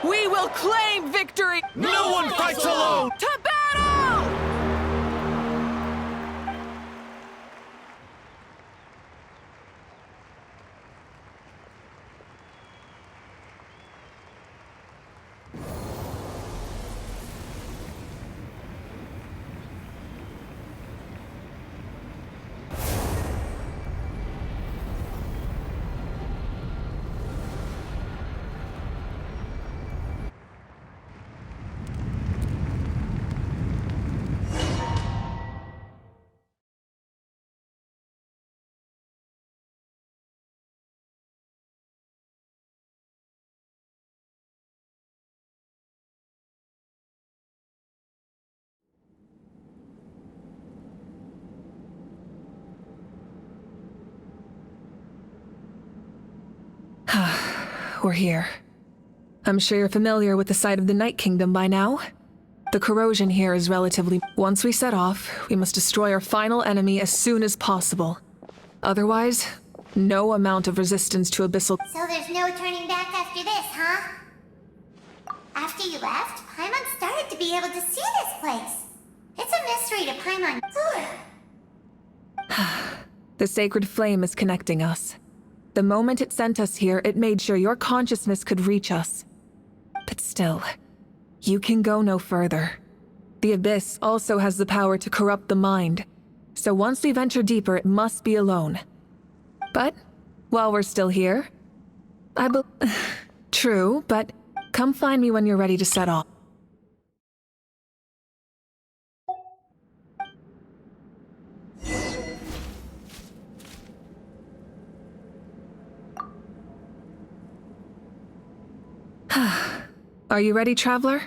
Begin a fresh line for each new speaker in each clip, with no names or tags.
We will claim victory!
No one fights alone!
To battle! We're here. I'm sure you're familiar with the site of the Night Kingdom by now. The corrosion here is relatively... Once we set off, we must destroy our final enemy as soon as possible. Otherwise, no amount of resistance to Abyssal...
So there's no turning back after this, huh? After you left, Paimon started to be able to see this place. It's a mystery to Paimon.
The sacred flame is connecting us. The moment it sent us here, it made sure your consciousness could reach us. But still, you can go no further. The Abyss also has the power to corrupt the mind, so once we venture deeper, it must be alone. But, while we're still here, True, but come find me when you're ready to set off. Are you ready, Traveler?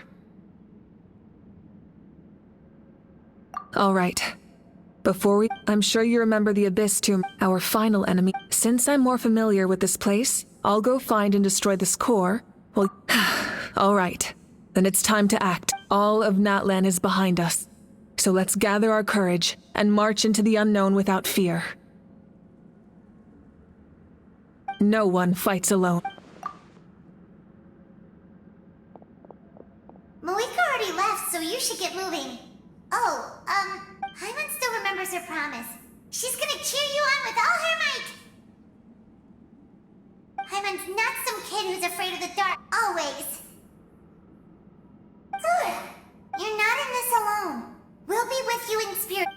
All right. I'm sure you remember the Abyss Tomb, our final enemy. Since I'm more familiar with this place, I'll go find and destroy this core. Well, all right. Then it's time to act. All of Natlan is behind us. So let's gather our courage and march into the unknown without fear. No one fights alone.
Malika already left, so you should get moving. Oh, Paimon still remembers her promise. She's gonna cheer you on with all her might. Paimon's not some kid who's afraid of the dark, always. You're not in this alone. We'll be with you in spirit.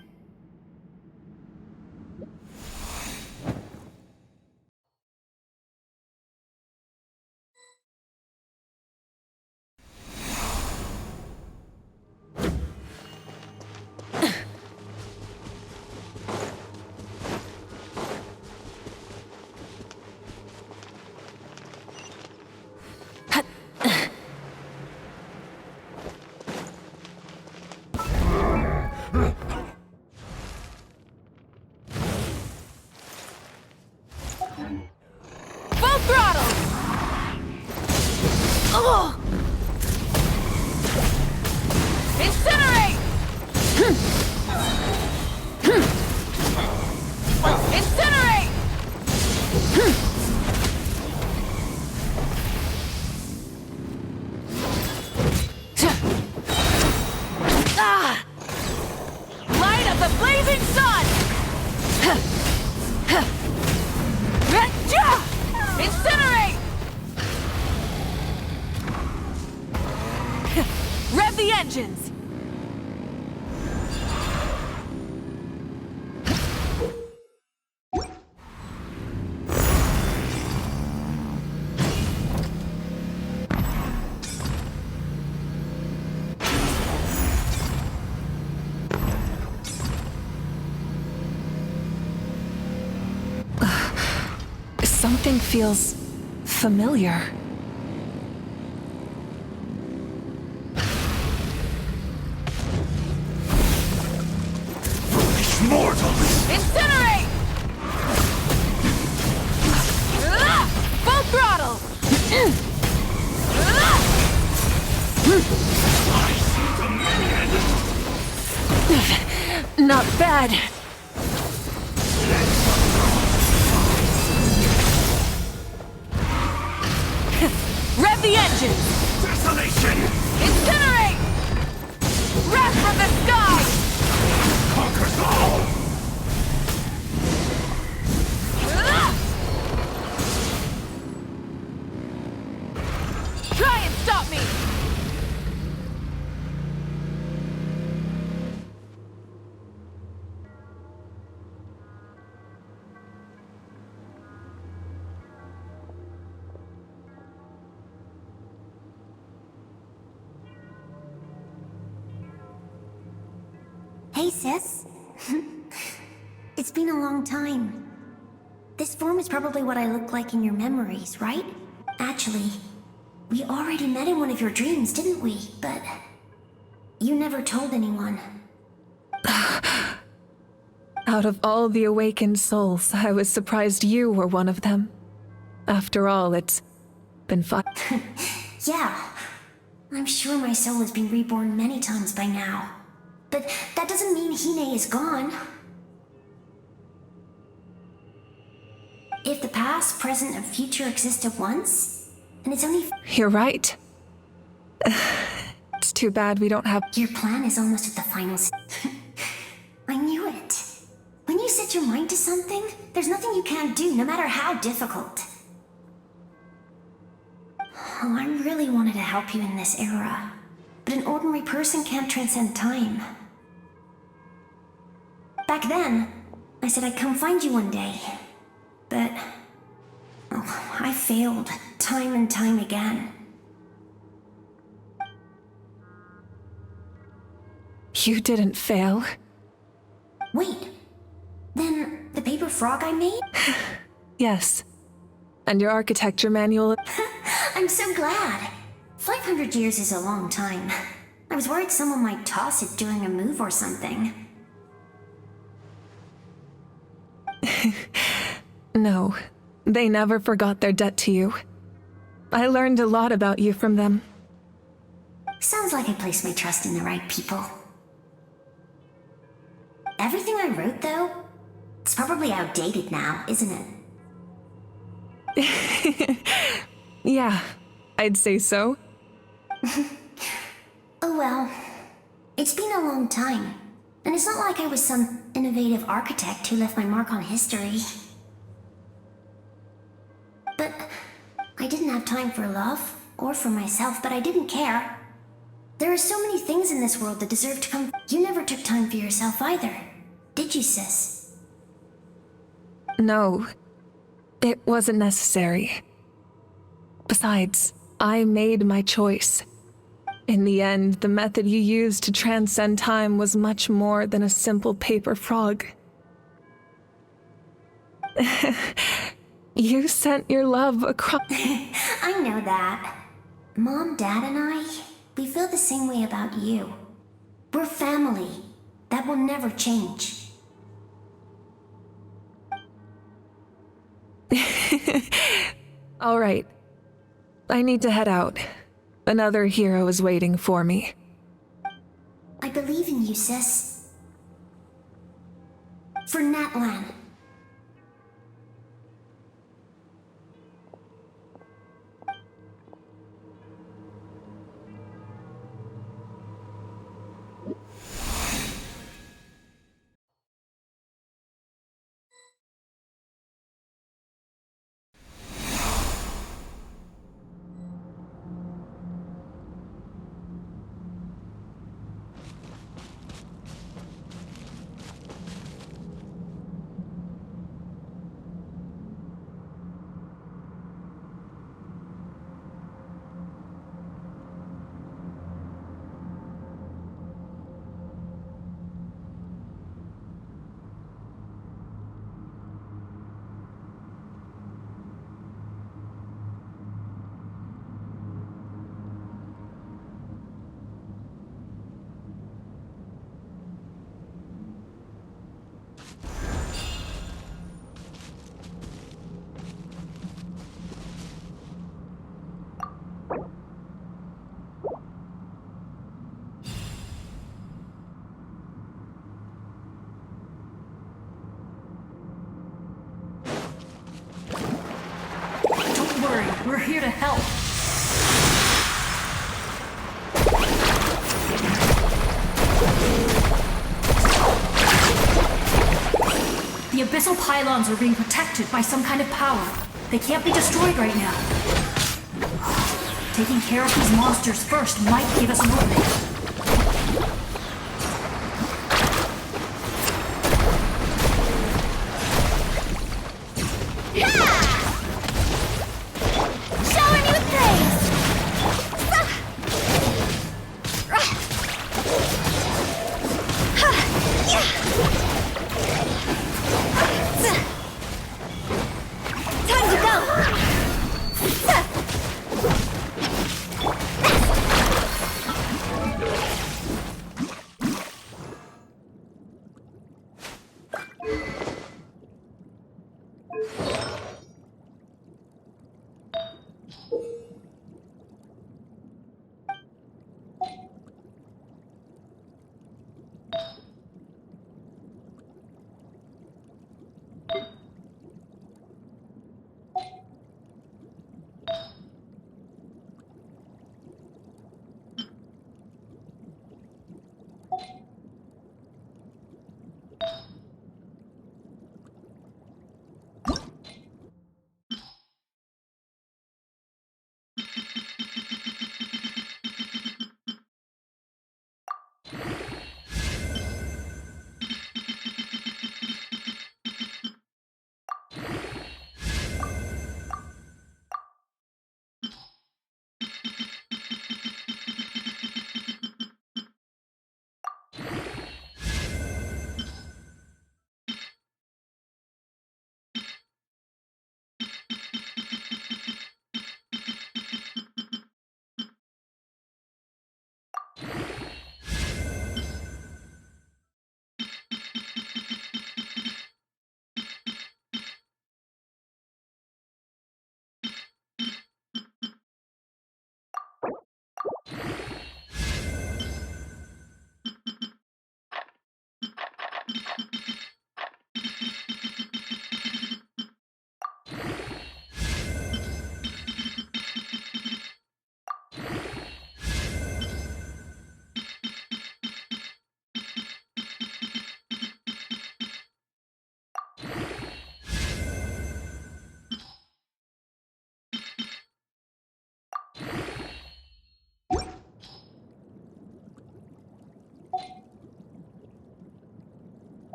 Full throttle! Oh! Incinerate! Incinerate! Light of the blazing sun! Incinerate! Rev the engines! Something feels familiar.
Mortals!
Incinerate! Full throttle! Not bad. Rev the engine!
isolation!
Incinerate! Wrath from the sky!
Conquers all!
Try and stop me!
Hey, sis. It's been a long time. This form is probably what I look like in your memories, right? Actually, we already met in one of your dreams, didn't we? But you never told anyone.
Out of all the awakened souls, I was surprised you were one of them. After all, it's been fun.
Yeah, I'm sure my soul has been reborn many times by now. But that doesn't mean Hine is gone. If the past, present, and future exist at once, and it's only...
You're right. It's too bad we don't have...
Your plan is almost at the final... I knew it. When you set your mind to something, there's nothing you can't do, no matter how difficult. Oh, I really wanted to help you in this era, but an ordinary person can't transcend time. Back then, I said I'd come find you one day, but... oh, I failed, time and time again.
You didn't fail.
Wait, then the paper frog I made?
Yes. And your architecture manual...
I'm so glad. 500 years is a long time. I was worried someone might toss it during a move or something.
No, they never forgot their debt to you. I learned a lot about you from them.
Sounds like I placed my trust in the right people. Everything I wrote, though, it's probably outdated now, isn't it?
Yeah, I'd say so.
Oh well. It's been a long time. And it's not like I was some innovative architect who left my mark on history. But I didn't have time for love, or for myself, but I didn't care. There are so many things in this world that deserve to come. You never took time for yourself either, did you, sis?
No, it wasn't necessary. Besides, I made my choice. In the end, the method you used to transcend time was much more than a simple paper frog. You sent your love across...
I know that. Mom, Dad, and I, we feel the same way about you. We're family. That will never change.
All right. I need to head out. Another hero is waiting for me.
I believe in you, sis. For Natlan.
Don't worry, we're here to help.
pylons are being protected by some kind of power. They can't be destroyed right now. Taking care of these monsters first might give us an opening.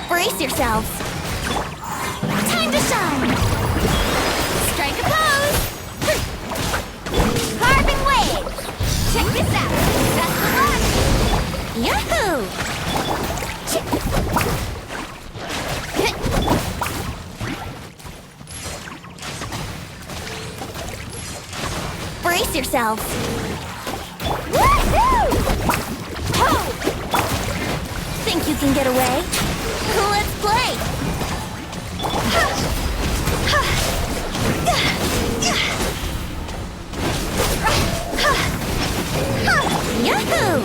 Brace yourselves. Time to shine. Strike a pose. Carving wave. Check this out. That's the one. Yahoo! Brace yourselves. Woohoo! Ho! Think you can get away? Let's play! Yahoo!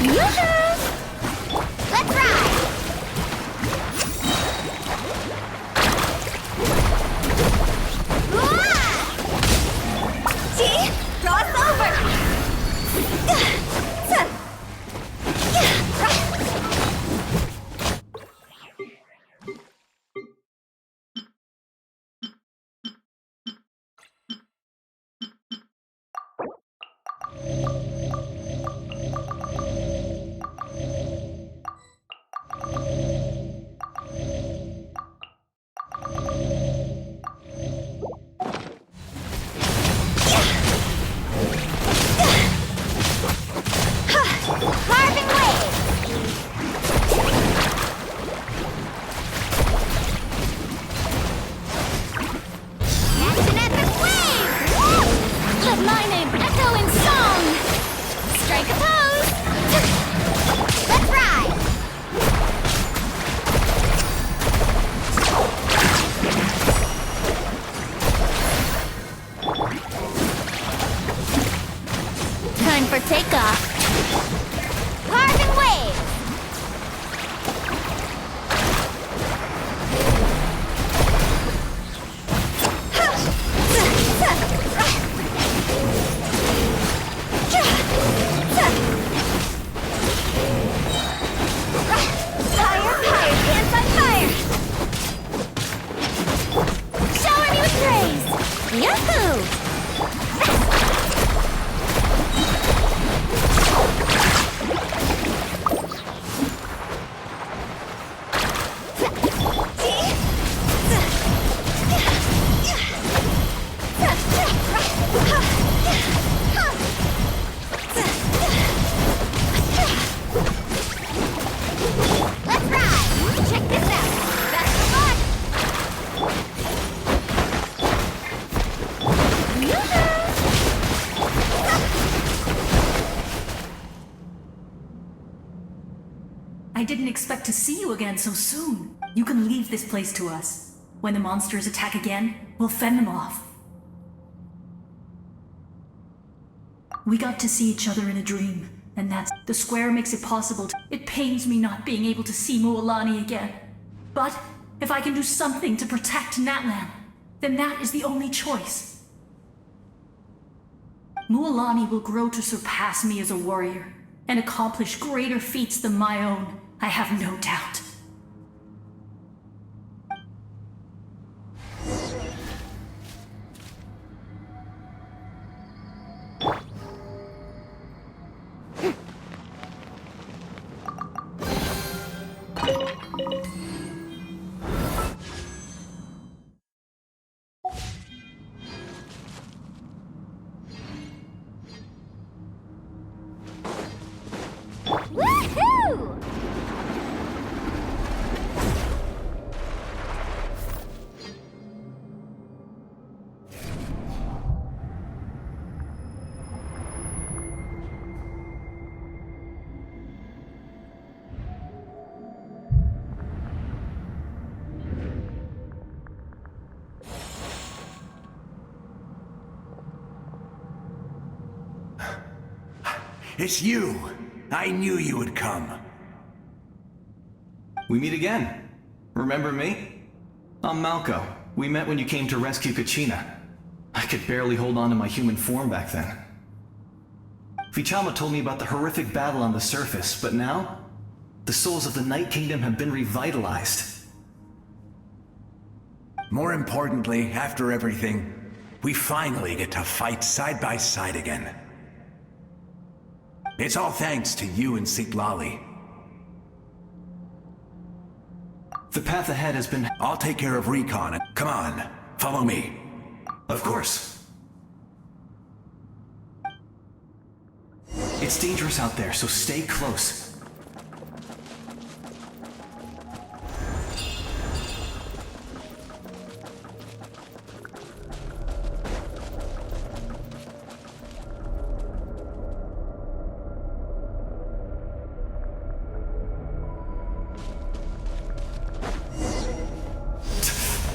Yahoo! Let's ride! See? Draw us over! Carving wave! Action epic wave! Let my name echo in song! Strike a pose! Let's ride! Time for takeoff! Carving wave!
I didn't expect to see you again so soon. You can leave this place to us. When the monsters attack again, we'll fend them off. We got to see each other in a dream, and that's... The square makes it possible to... It pains me not being able to see Mualani again. But if I can do something to protect Natlan, then that is the only choice. Mualani will grow to surpass me as a warrior, and accomplish greater feats than my own, I have no doubt.
Woohoo!
It's you! I knew you would come.
We meet again. Remember me? I'm Malco. We met when you came to rescue Kachina. I could barely hold on to my human form back then. Vichama told me about the horrific battle on the surface, but now, the souls of the Night Kingdom have been revitalized.
More importantly, after everything, we finally get to fight side by side again. It's all thanks to you and Citlali.
The path ahead has been...
I'll take care of recon. Come on, follow me.
Of course. It's dangerous out there, so stay close.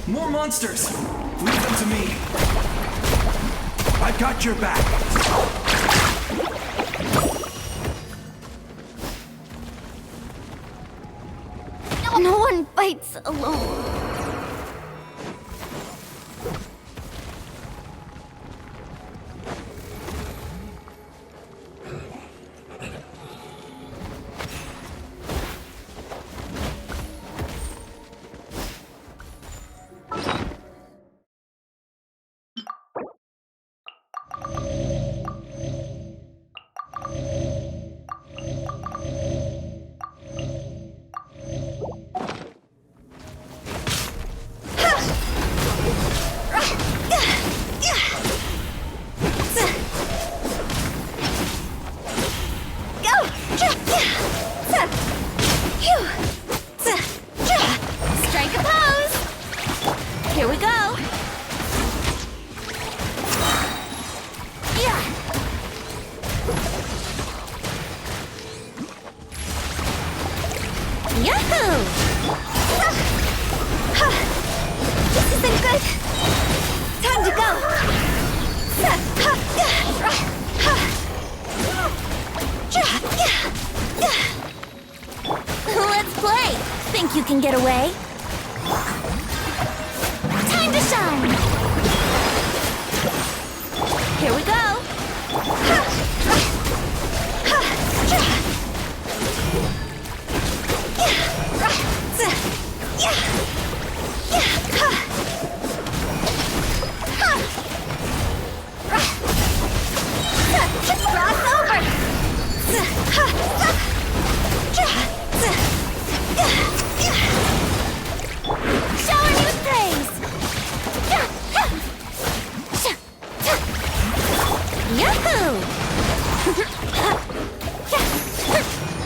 More monsters! Leave them to me!
I've got your back!
No one fights alone. Strike a pose! Here we go! Yeah! Yahoo! This isn't good! Time to go! Let's play! Think you can get away? Time to shine! Here we go! Cross over! Shower me with praise! Yahoo!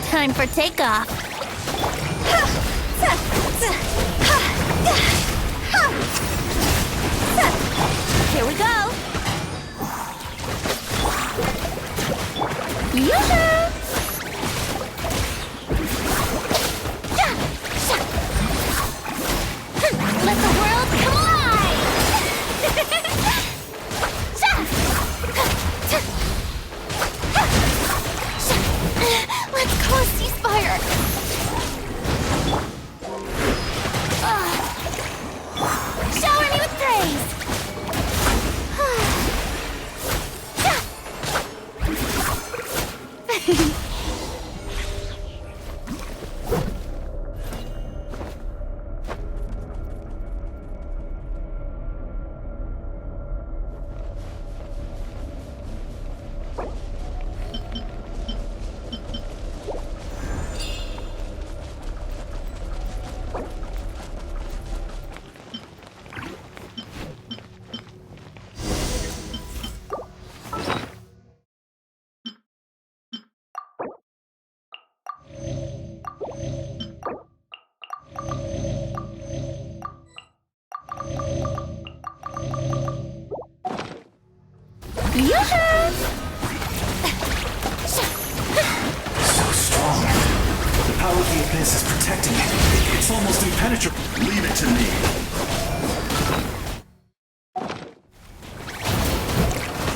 Time for takeoff. Here we go. Yoo-hoo!
So strong. The power of the Abyss is protecting it. It's almost impenetrable.
Leave it to me.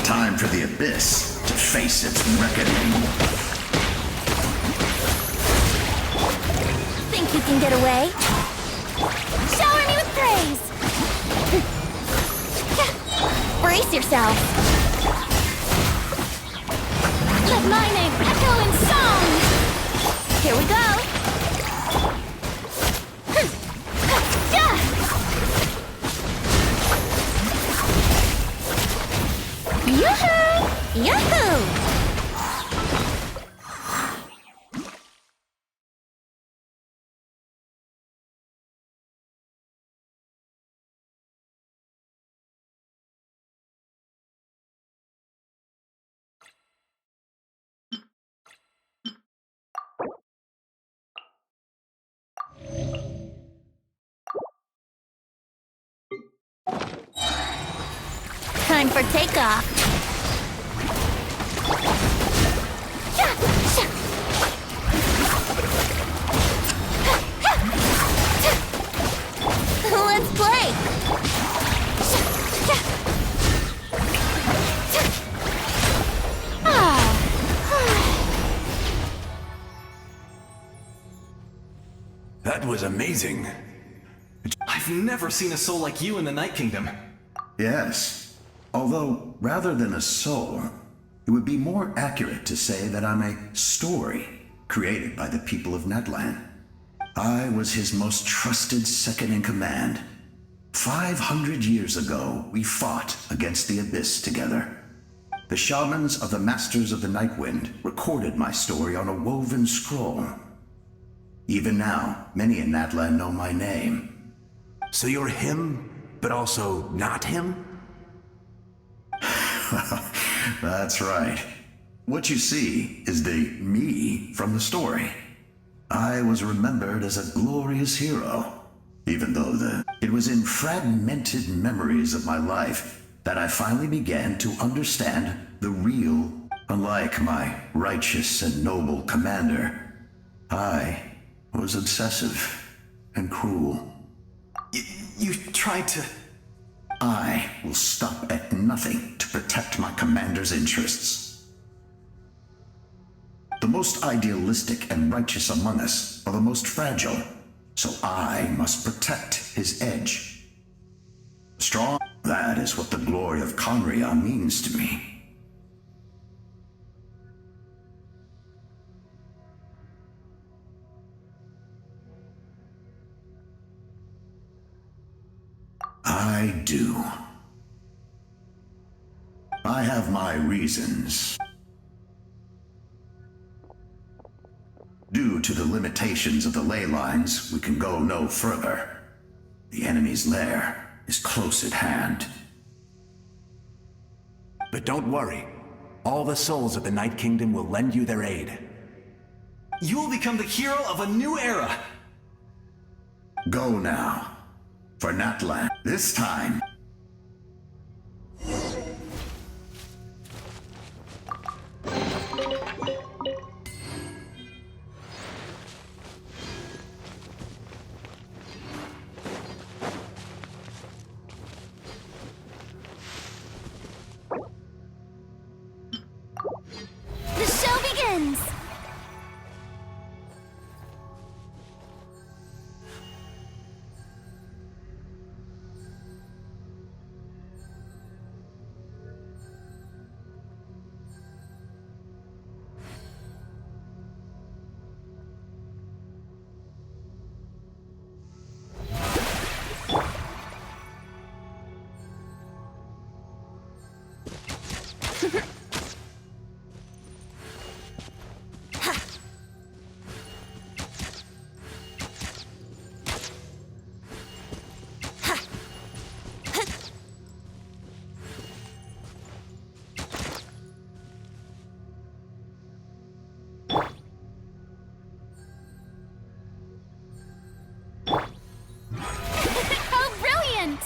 Time for the Abyss to face its reckoning.
Think you can get away? Shower me with praise! Brace yourself! Let my name echo in song! Here we go! Yoo-hoo! Yahoo! Time for takeoff. Let's play.
That was amazing.
I've never seen a soul like you in the Night Kingdom.
Yes. Although, rather than a soul, it would be more accurate to say that I'm a story created by the people of Natlan. I was his most trusted second-in-command. 500 years ago, we fought against the Abyss together. The shamans of the Masters of the Nightwind recorded my story on a woven scroll. Even now, many in Natlan know my name.
So you're him, but also not him?
That's right. What you see is the me from the story. I was remembered as a glorious hero, even though it was in fragmented memories of my life that I finally began to understand the real. Unlike my righteous and noble commander, I was obsessive and cruel.
You tried to...
I will stop at nothing to protect my commander's interests. The most idealistic and righteous among us are the most fragile, so I must protect his edge. Strong, that is what the glory of Conria means to me. I do. I have my reasons. Due to the limitations of the ley lines, we can go no further. The enemy's lair is close at hand.
But don't worry. All the souls of the Night Kingdom will lend you their aid.
You will become the hero of a new era!
Go now. For Natlan, this time.
The show begins! How brilliant!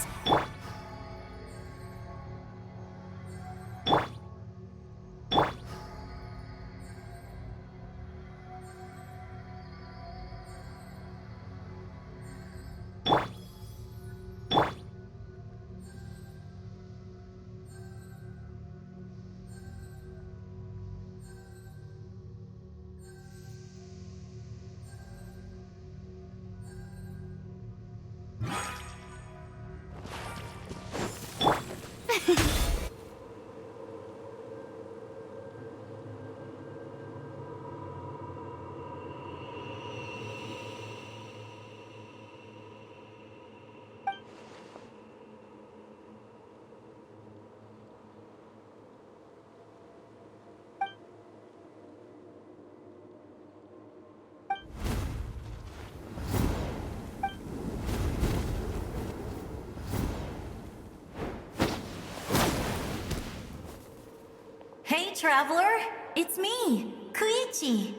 Hey, traveler! It's me, Koichi.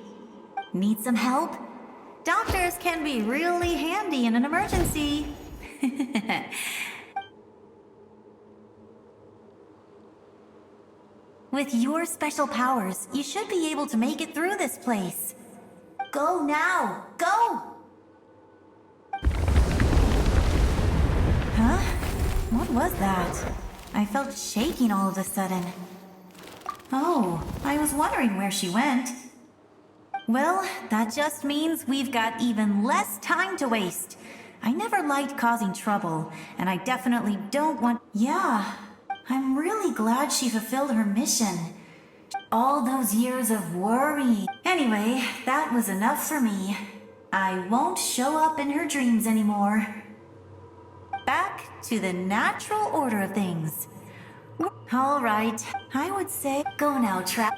Need some help? Doctors can be really handy in an emergency. With your special powers, you should be able to make it through this place. Go now! Go! Huh? What was that? I felt shaking all of a sudden. Oh, I was wondering where she went. Well, that just means we've got even less time to waste. I never liked causing trouble, and I definitely don't want... Yeah, I'm really glad she fulfilled her mission. All those years of worry. Anyway, that was enough for me. I won't show up in her dreams anymore. Back to the natural order of things. All right, I would say go now, Trap.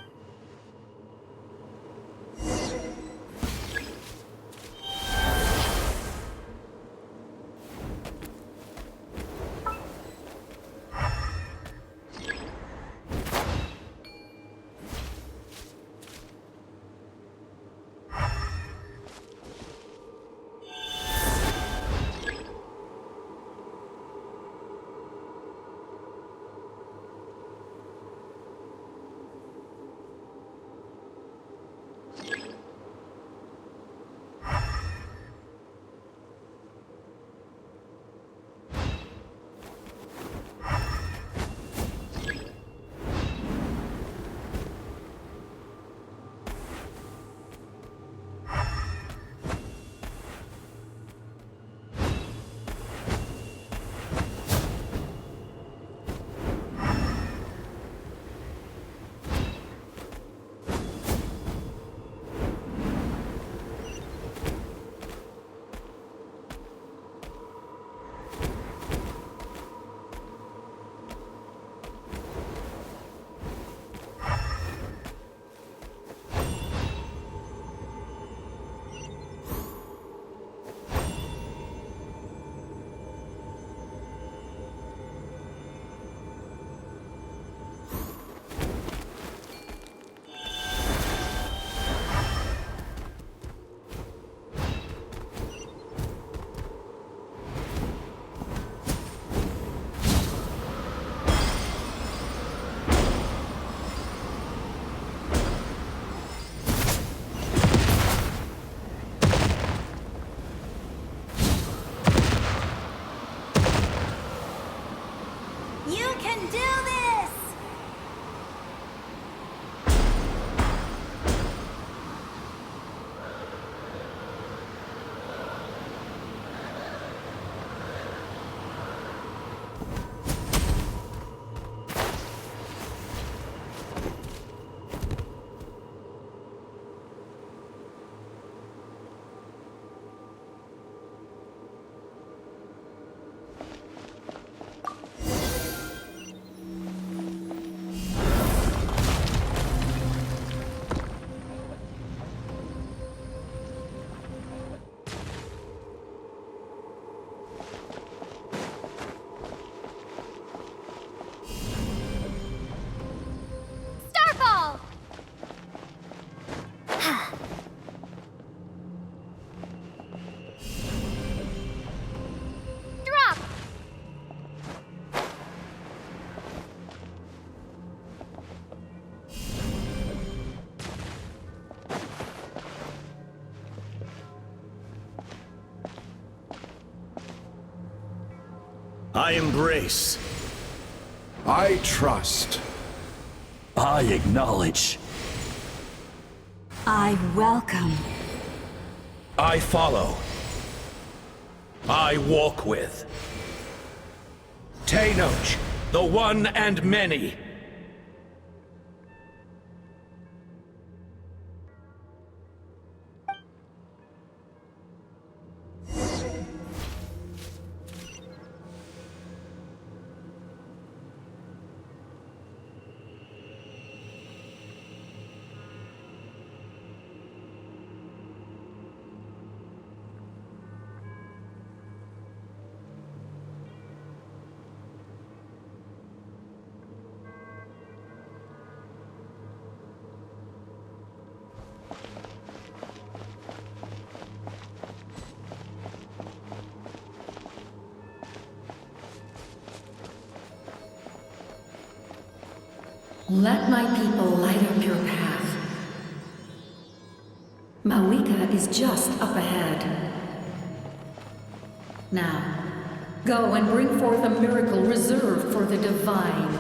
You can do this!
Starfall! Drop!
I embrace.
I trust.
I acknowledge.
I welcome.
I follow. I walk with. Tenoch, the one and many.
Let my people light up your path. Mawika is just up ahead. Now, go and bring forth a miracle reserved for the divine.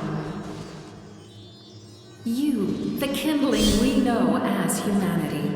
You, the kindling we know as humanity.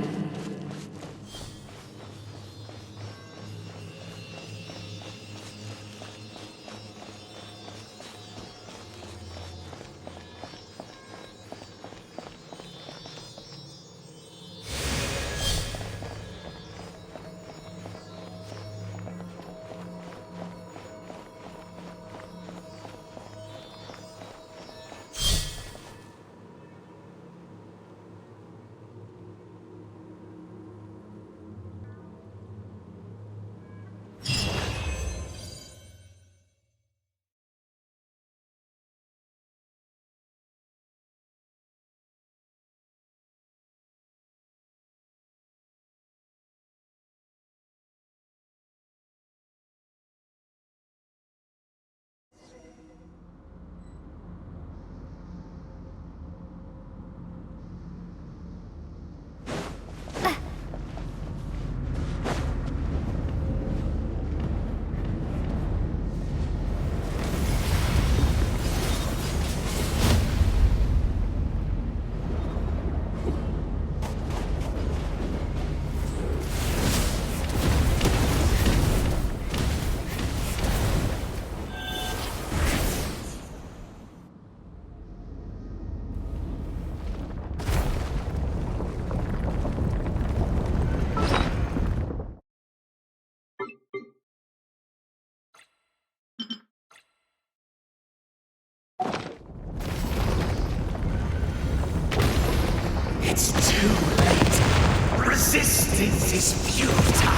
It's too late. Resistance is futile.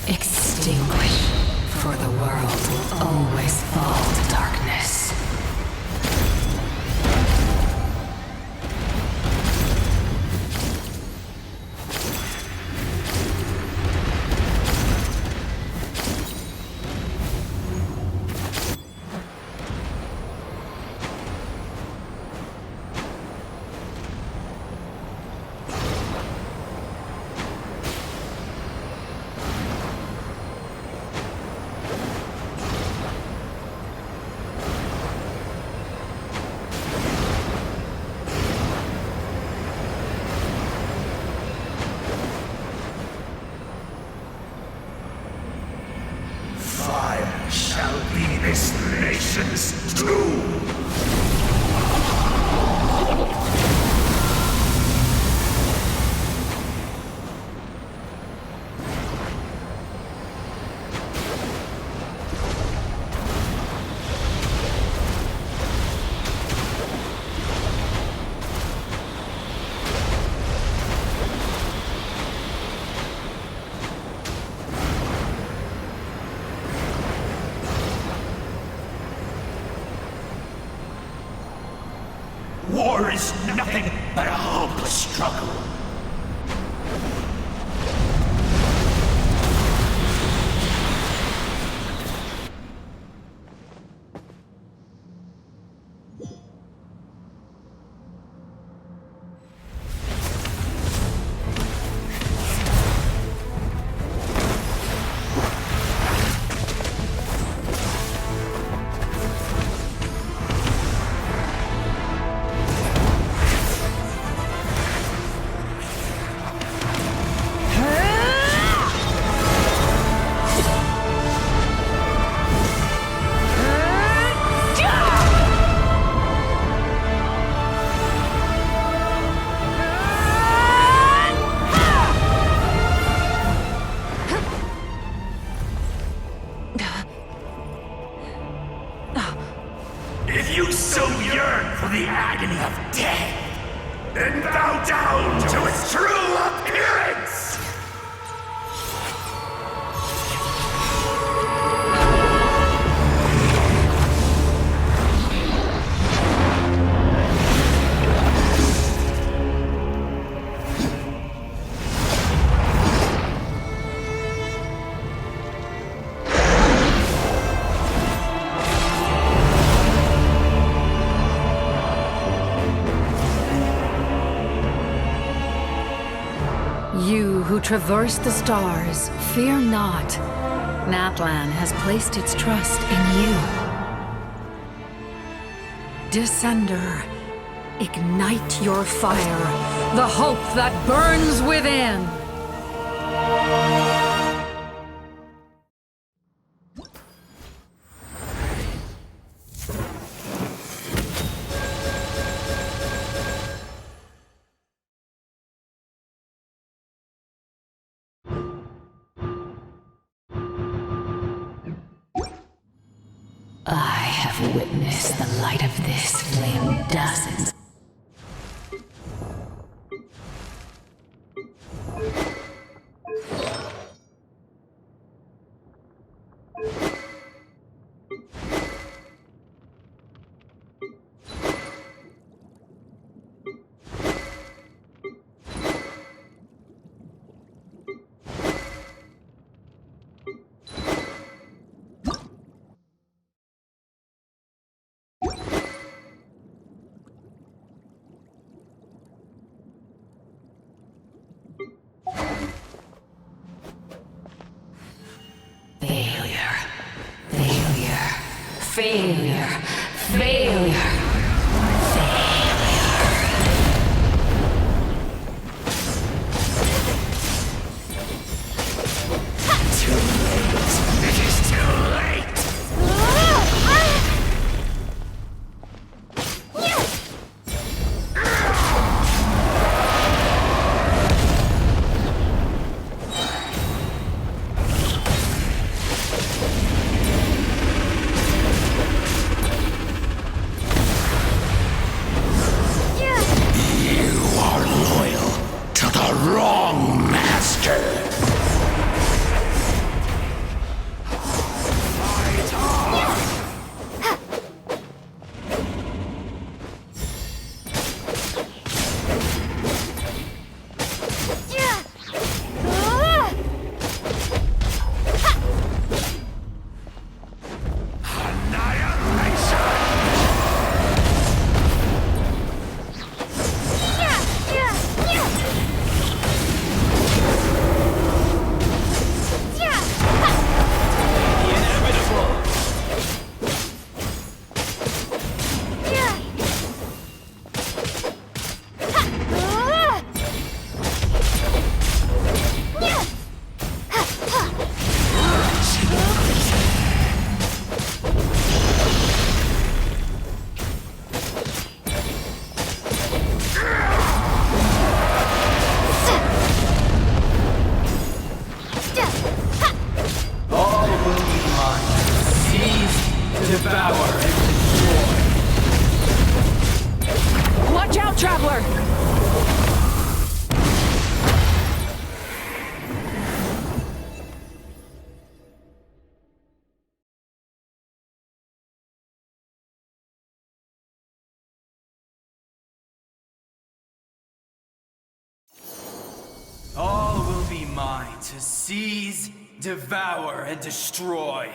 Extinguish, for the world will always fall to darkness.
Fire shall be this nation's doom. War is nothing but a hopeless struggle. agony of death, and bow down to its true appearance!
You who traverse the stars, fear not. Natlan has placed its trust in you. Descender, ignite your fire, the hope that burns within! I have witnessed the light of this flame dozens. Failure. Failure. Watch out, Traveler!
All will be mine to seize, devour, and destroy.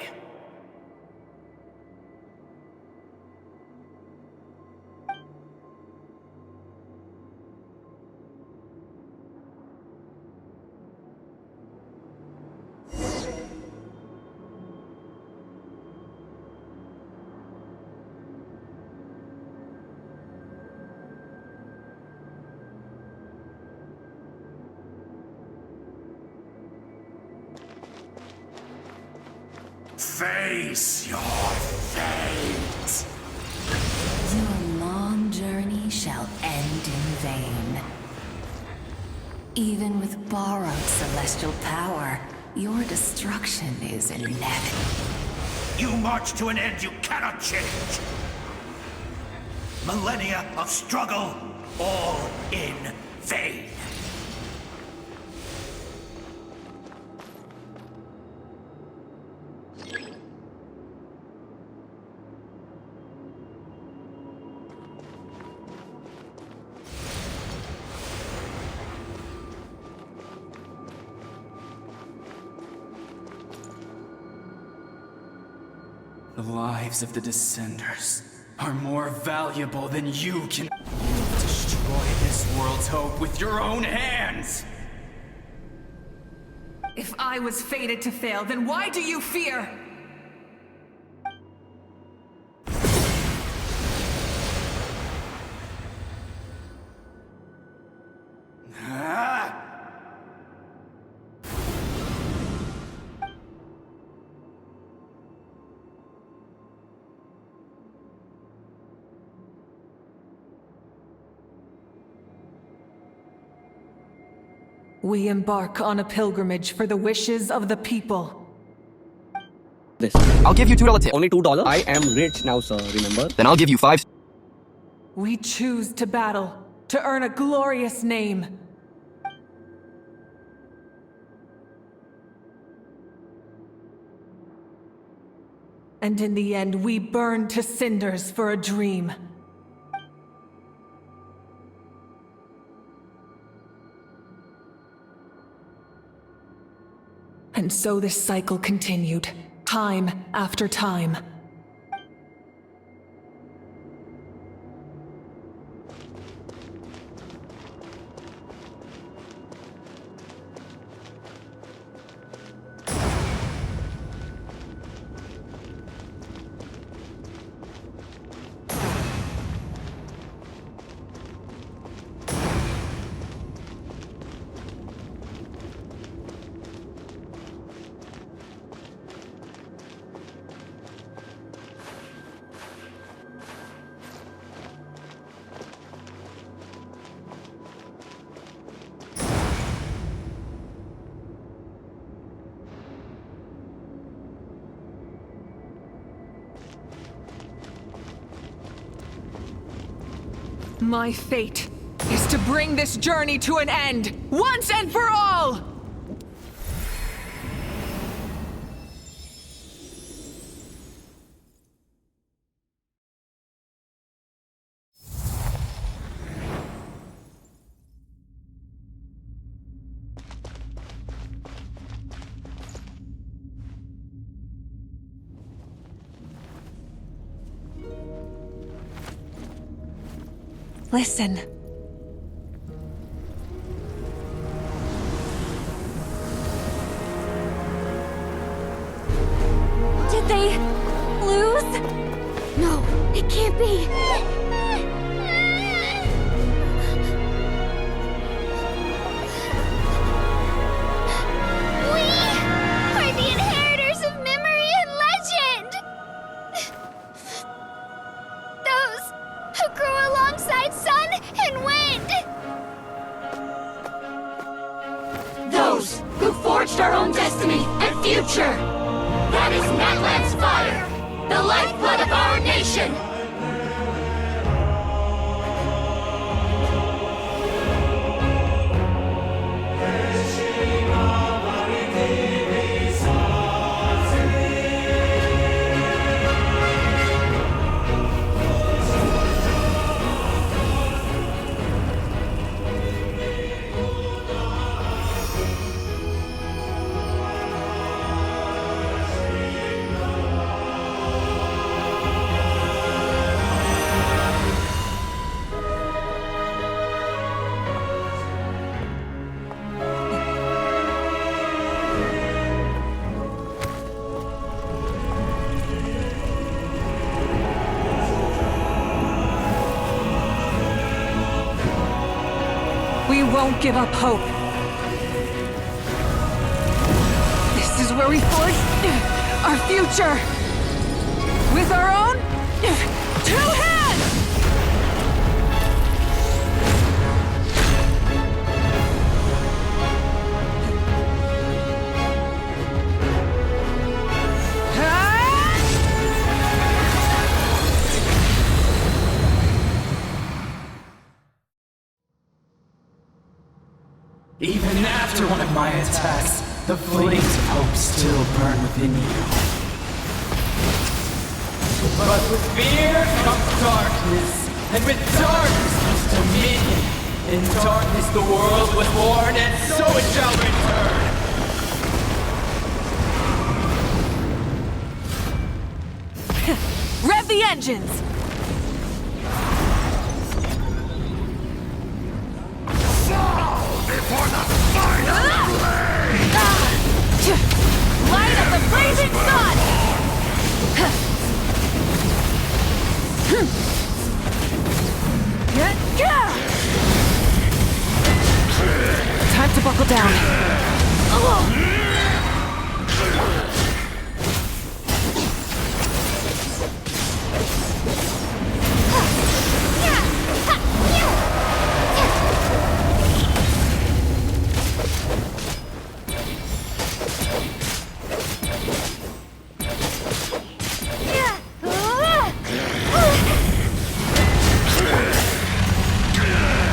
Face your fate!
Your long journey shall end in vain. Even with borrowed celestial power, your destruction is inevitable.
You march to an end you cannot change! Millennia of struggle, all in vain.
The lives of the Descenders are more valuable than you can destroy this world's hope with your own hands!
If I was fated to fail, then why do you fear? We embark on a pilgrimage for the wishes of the people.
This. I'll give you $2 Only $2? I am rich now, sir, remember? Then I'll give you 5.
We choose to battle, to earn a glorious name. And in the end, we burn to cinders for a dream. And so this cycle continued, time after time. My fate is to bring this journey to an end, once and for all! Listen.
Did they lose? No, it can't be.
We are the inheritors of memory and legend! Those who grew alongside sun and wind!
Those who forged our own destiny and future! That is Natlan's fire, the lifeblood of our nation!
We won't give up hope. This is where we forge our future. With our own 2 hands!
Even after one of my attacks, the flames of hope still burn within you. But with fear comes darkness, and with darkness comes dominion. In darkness the world was born, and so it shall return.
Rev the engines!
Before the final blade!
Light of the blazing sun! Time to buckle down.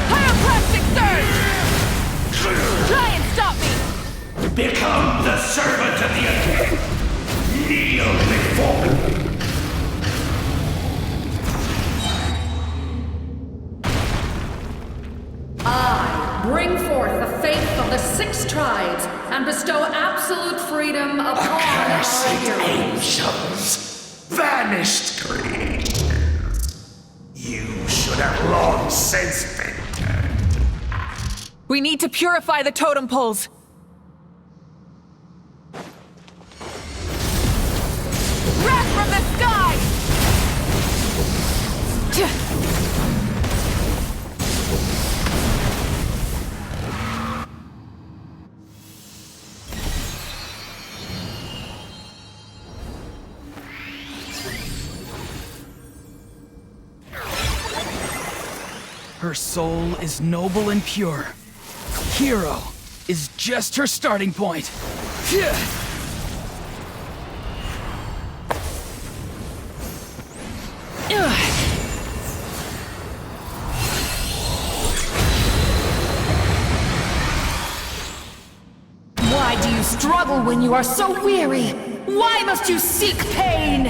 Pyroclastic surge! Try and stop me!
Become the servant of the Undead! Kneel before me!
Bring forth the faith of the 6 tribes and bestow absolute freedom upon
Accursed
our heroes.
angels! Vanished greed! You should have long since been turned.
We need to purify the totem poles.
Wrath from the sky!
Her soul is noble and pure. Hero is just her starting point.
Why do you struggle when you are so weary? Why must you seek pain?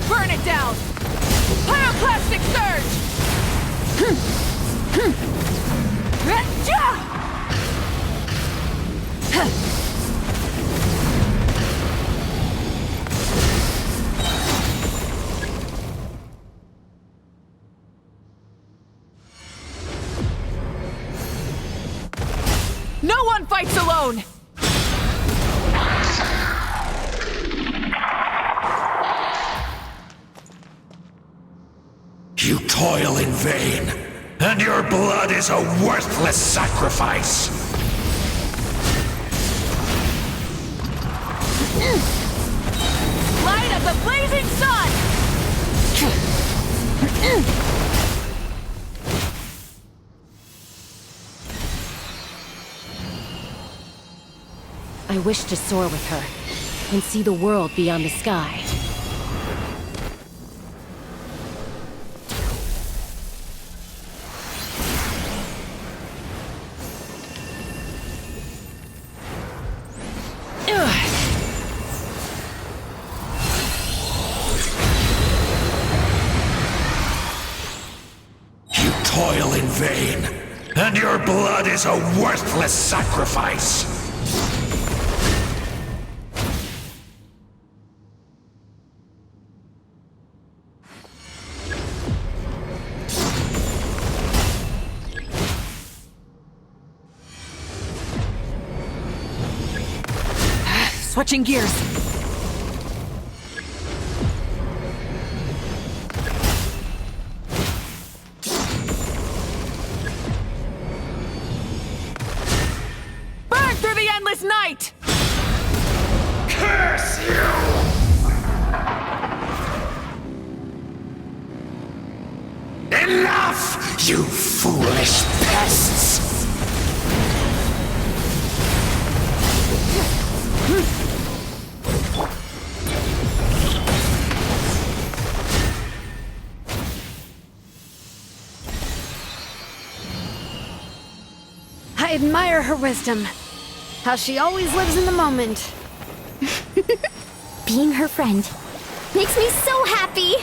Burn it down! Pyroclastic surge! No one fights alone!
You toil in vain, and your blood is a worthless sacrifice.
Light of the blazing sun!
I wish to soar with her and see the world beyond the sky.
You toil in vain, and your blood is a worthless sacrifice.
Switching gears. Burn through the endless night!
Curse you! Enough, you foolish pests!
admire her wisdom. How she always lives in the moment.
Being her friend makes me so happy!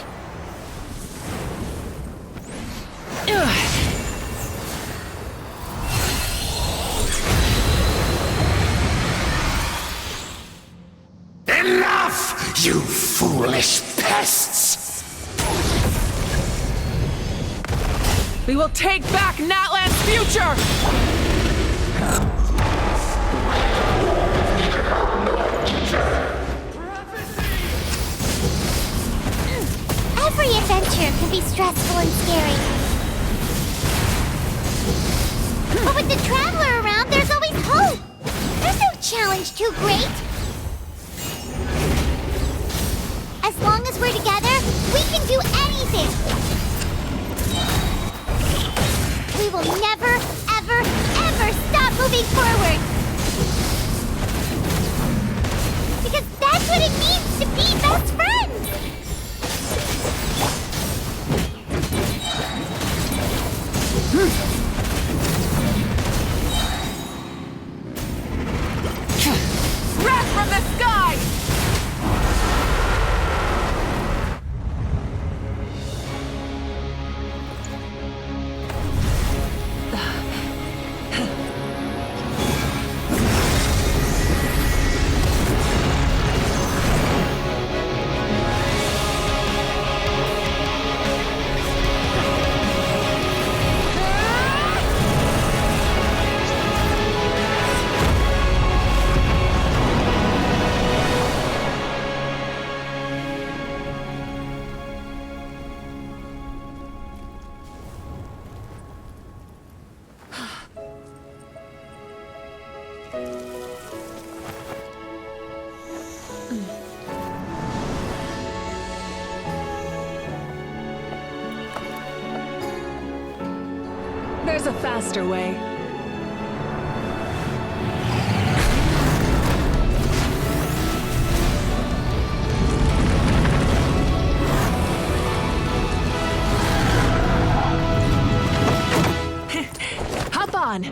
Enough, you foolish pests!
We will take back Natlan's future!
Every adventure can be stressful and scary. But with the Traveler around, there's always hope! There's no challenge too great! As long as we're together, we can do anything! We will never, ever, ever stop moving forward! Because that's what it means to be best friends!
Wrath from the sky! There's a faster way. Hop on!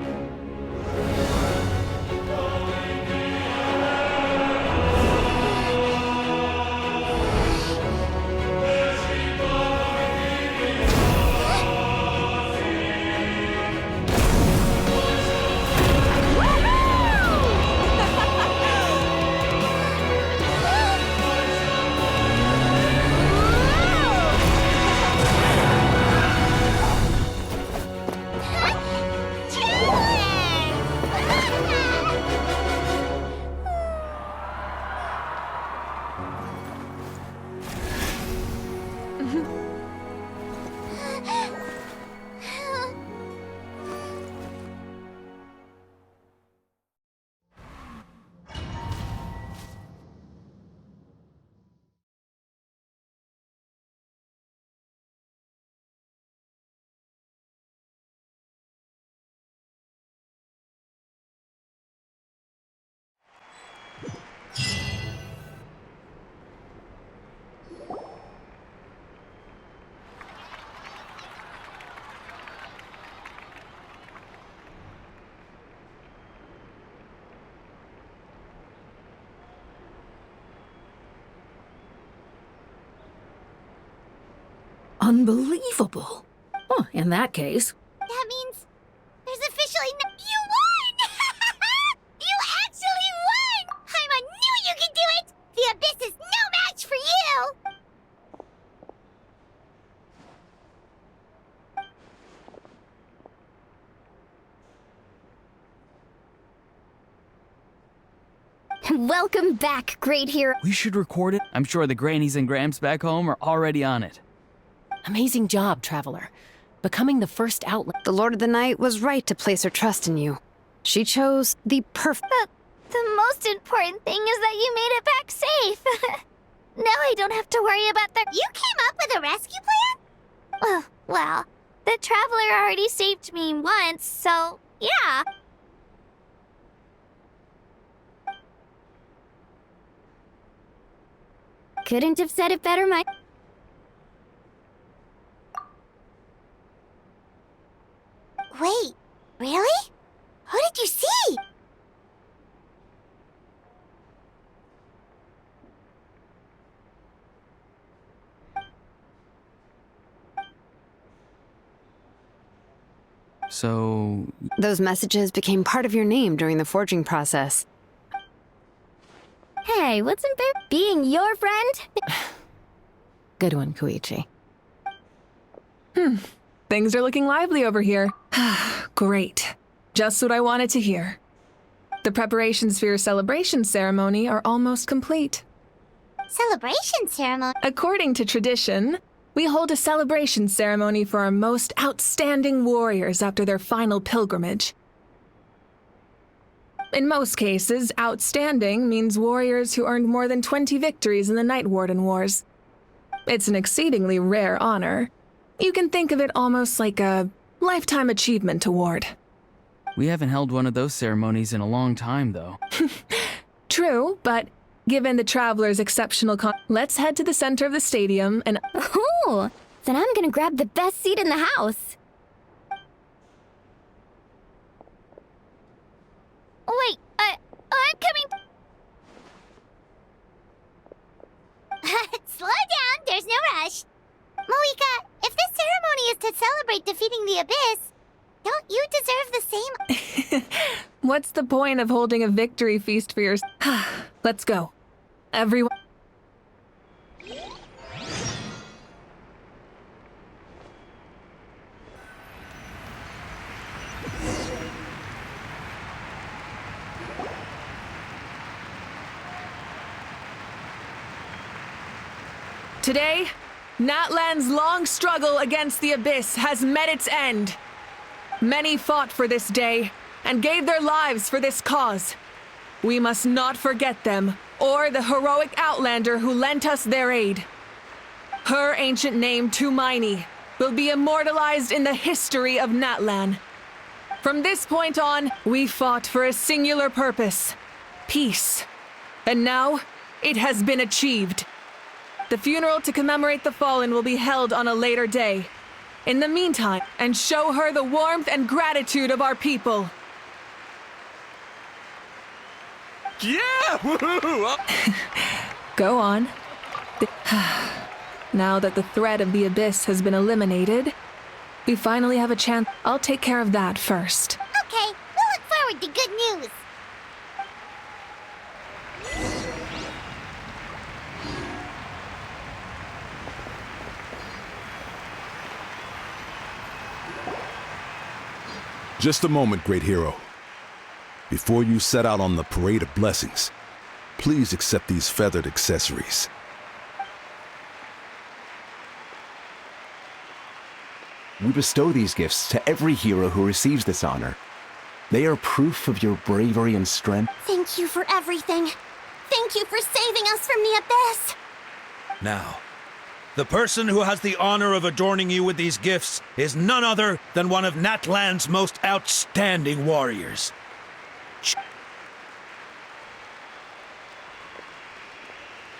Unbelievable. Oh, in that case.
That means there's officially no— You won! You actually won! Paimon knew you could do it! The Abyss is no match for you!
Welcome back, great hero.
We should record it. I'm sure the grannies and gramps back home are already on it.
Amazing job, Traveler. Becoming the first outlet.
The Lord of the Night was right to place her trust in you. She chose the perfect.
The most important thing is that you made it back safe. Now I don't have to worry about the— You came up with a rescue plan? Well, the Traveler already saved me once, so yeah.
Couldn't have said it better, my—
Wait, really? Who did
So...
Those messages became part of your name during the forging process.
Hey, what's embarrassing? Being your friend?
Good one, Koichi.
Things are looking lively over here. Great. Just what I wanted to hear. The preparations for your celebration ceremony are almost complete.
Celebration ceremony?
According to tradition, we hold a celebration ceremony for our most outstanding warriors after their final pilgrimage. In most cases, outstanding means warriors who earned more than 20 victories in the Night Warden Wars. It's an exceedingly rare honor. You can think of it almost like a lifetime achievement award.
We haven't held one of those ceremonies in a long time, though.
True, but given the Traveler's exceptional let's head to the center of the stadium and...
Ooh, then I'm gonna grab the best seat in the house. Wait, I'm coming... Slow down, there's no rush. Moika, if this ceremony is to celebrate defeating the Abyss, don't you deserve the same...
What's the point of holding a victory feast for your... Let's go. Everyone... Today, Natlan's long struggle against the Abyss has met its end. Many fought for this day and gave their lives for this cause. We must not forget them or the heroic Outlander who lent us their aid. Her ancient name, Tumaini, will be immortalized in the history of Natlan. From this point on, we fought for a singular purpose: peace. And now, it has been achieved. The funeral to commemorate the fallen will be held on a later day. In the meantime, and show her the warmth and gratitude of our people.
Yeah! Woohoo!
Go on. Now that the threat of the Abyss has been eliminated, we finally have a chance. I'll take care of that first.
Okay, we'll look forward to good news.
Just a moment, great hero. Before you set out on the Parade of Blessings, please accept these feathered accessories.
We bestow these gifts to every hero who receives this honor. They are proof of your bravery and strength.
Thank you for everything. Thank you for saving us from the Abyss.
Now, the person who has the honor of adorning you with these gifts is none other than one of Natlan's most outstanding warriors.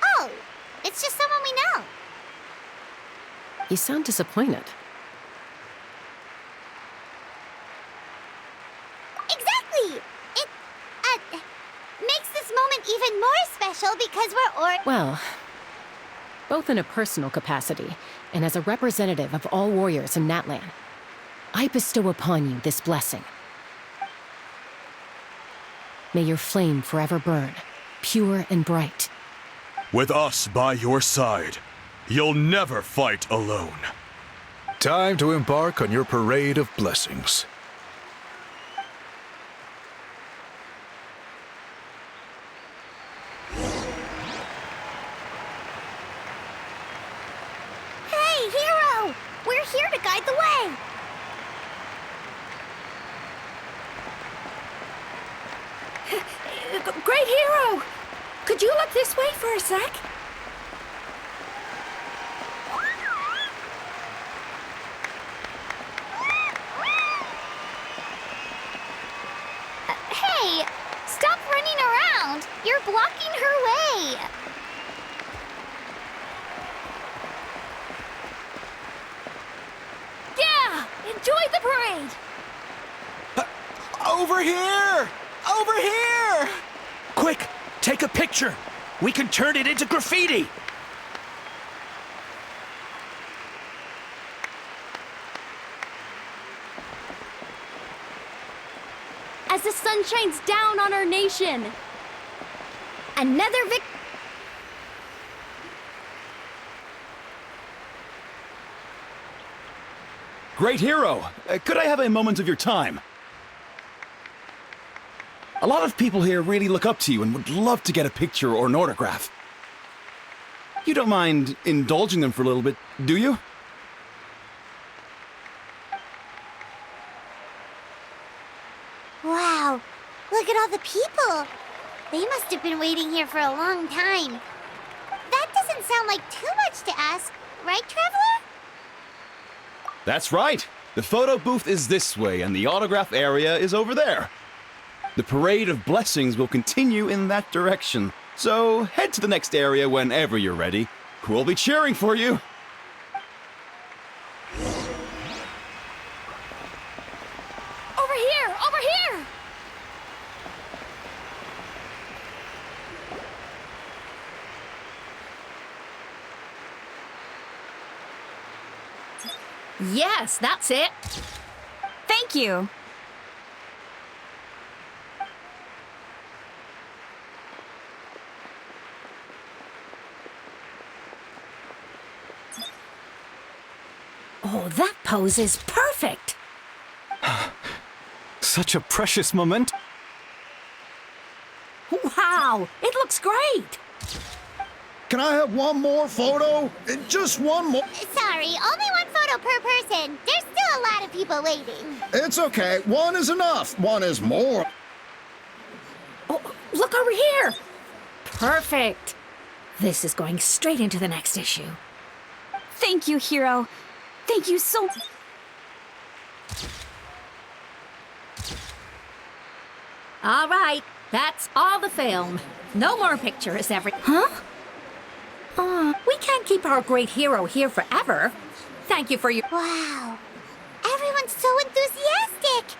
Oh, it's just someone we know.
You sound disappointed.
Exactly! It, makes this moment even more special because we're
Well, both in a personal capacity and as a representative of all warriors in Natlan, I bestow upon you this blessing. May your flame forever burn, pure and bright.
With us by your side, you'll never fight alone.
Time to embark on your Parade of Blessings.
Hey, hero! We're here to guide the way!
Great hero! Could you look this way for a sec?
Hey! Stop running around! You're blocking her way!
Yeah! Enjoy the parade!
Over here! Over here! Quick, take a picture. We can turn it into graffiti.
sun shines down on our nation. Another
Great hero, could I have a moment of your time? A lot of people here really look up to you and would love to get a picture or an autograph. You don't mind indulging them for a little bit, do you?
Wow, look at all the people. They must have been waiting here for a long time. That doesn't sound like too much to ask, right, Traveler?
That's right. The photo booth is this way and the autograph area is over there. The Parade of Blessings will continue in that direction, so head to the next area whenever you're ready. We'll be cheering for you.
Over here! Over here!
Yes, that's it.
Thank you.
Oh, that pose is perfect.
Such a precious moment.
Wow, it looks great.
Can I have one more photo? Just one more.
Sorry, only one photo per person. There's still a lot of people waiting.
It's okay. One is enough. One is more.
Oh, look over here. Perfect. This is going straight into the next issue.
Thank you, Hero. Thank you so much.
All right, that's all the film. No more pictures,
Huh?
We can't keep our great hero here forever. Thank you for your...
Wow, everyone's so enthusiastic.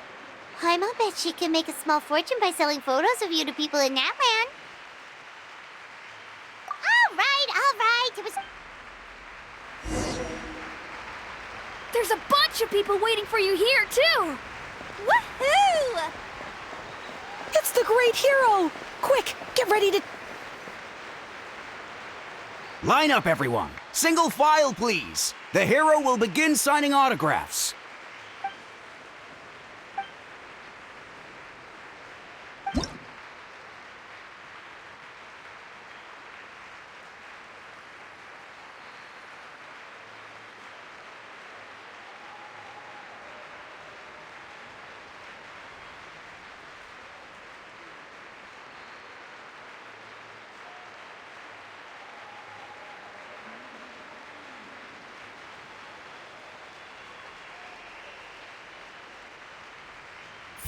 I'll bet she can make a small fortune by selling photos of you to people in Natlan. All right, it was...
There's a bunch of people waiting for you here, too! Woohoo!
It's the great hero! Quick, get ready to...
Line up, everyone. Single file, please. The hero will begin signing autographs.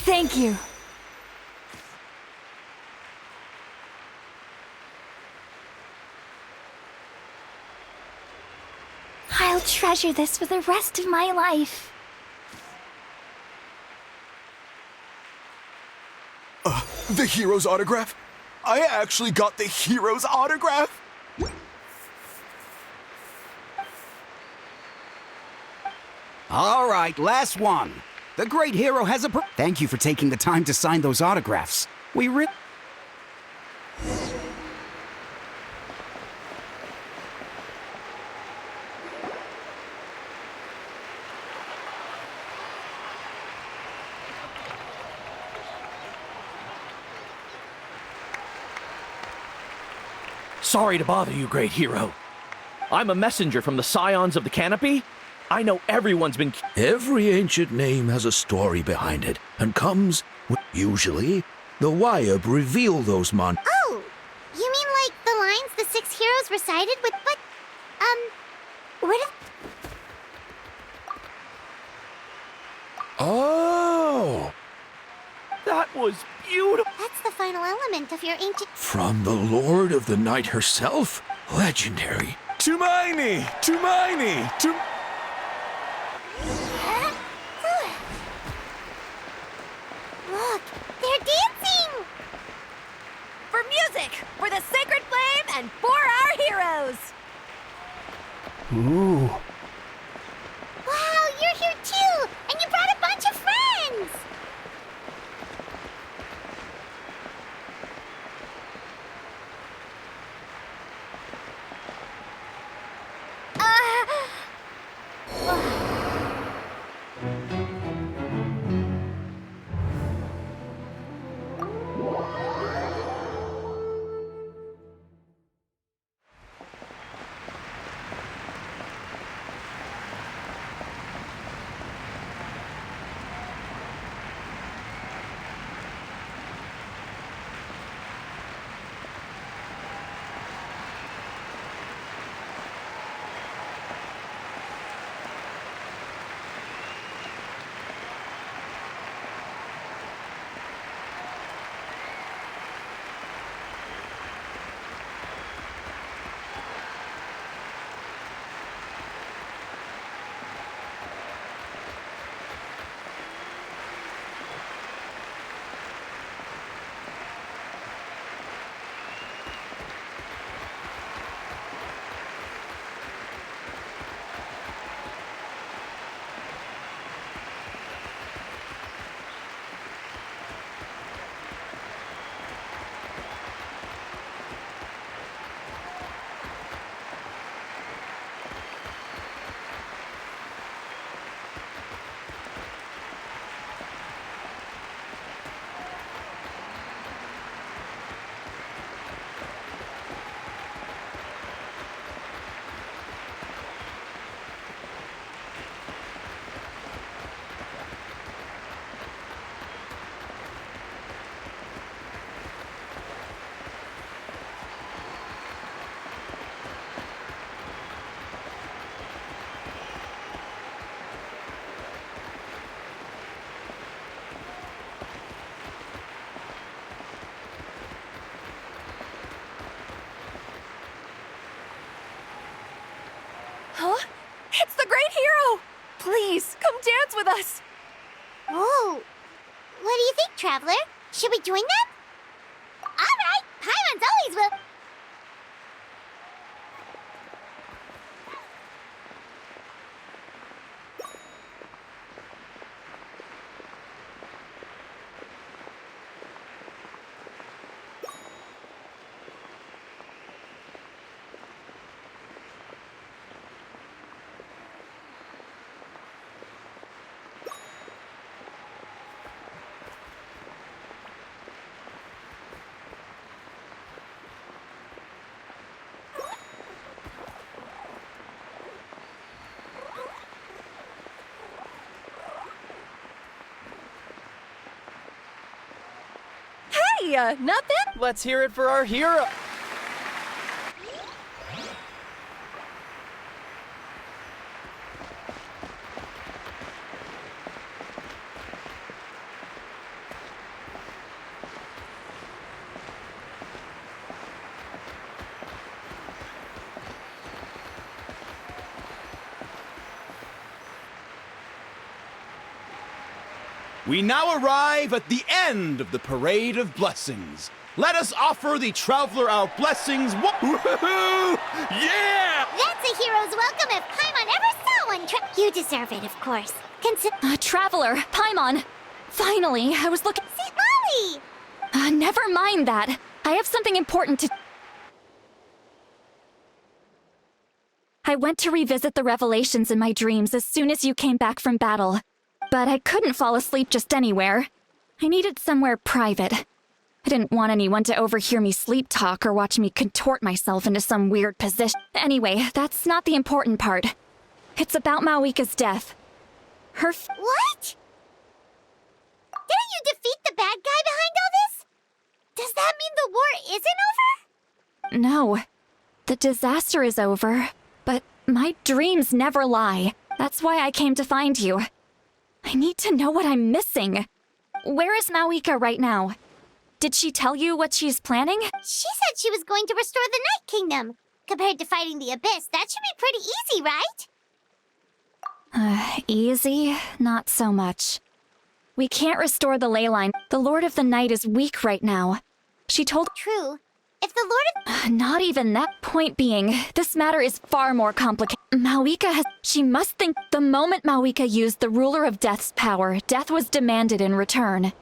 Thank you.
I'll treasure this for the rest of my life.
The hero's autograph? I actually got the hero's autograph?
All right, last one. The great hero has a... Thank you for taking the time to sign those autographs. We
Sorry to bother you, great hero. I'm a messenger from the Scions of the Canopy. I know everyone's been...
Every ancient name has a story behind it, and comes with... Usually, the Wyab reveal those
Oh! You mean like the lines the 6 heroes recited with... But... what if...
Oh!
That was beautiful!
That's the final element of your ancient...
From the Lord of the Night herself? Legendary.
Tumaini! Tumaini!
Look, they're dancing!
For music, for the sacred flame, and for our heroes!
Ooh.
Wow, you're here too! And you brought a bunch of friends!
with us!
Oh, what do you think, Traveler? Should we join them? All right, Paimon's always will.
Hey, nothing?
Let's hear it for our hero.
We now arrive at the end of the Parade of Blessings. Let us offer the Traveler our blessings. Woohoo! Yeah!
That's a hero's welcome if Paimon ever saw one. You deserve it, of course.
Traveler, Paimon. Finally, I was looking.
St. Molly!
Never mind that. I have something important to. I went to revisit the revelations in my dreams as soon as you came back from battle. But I couldn't fall asleep just anywhere. I needed somewhere private. I didn't want anyone to overhear me sleep talk or watch me contort myself into some weird position. Anyway, that's not the important part. It's about Mawika's death.
What? Didn't you defeat the bad guy behind all this? Does that mean the war isn't over?
No. The disaster is over, but my dreams never lie. That's why I came to find you. I need to know what I'm missing. Where is Mawika right now? Did she tell you what she's planning?
She said she was going to restore the Night Kingdom. Compared to fighting the Abyss, that should be pretty easy, right?
Easy? Not so much. We can't restore the ley line. The Lord of the Night is weak right now. She told—
True. If the Lord of—
Not even that. Point being, this matter is far more complicated. Mawika has— She must think the moment Mawika used the Ruler of Death's power, death was demanded in return.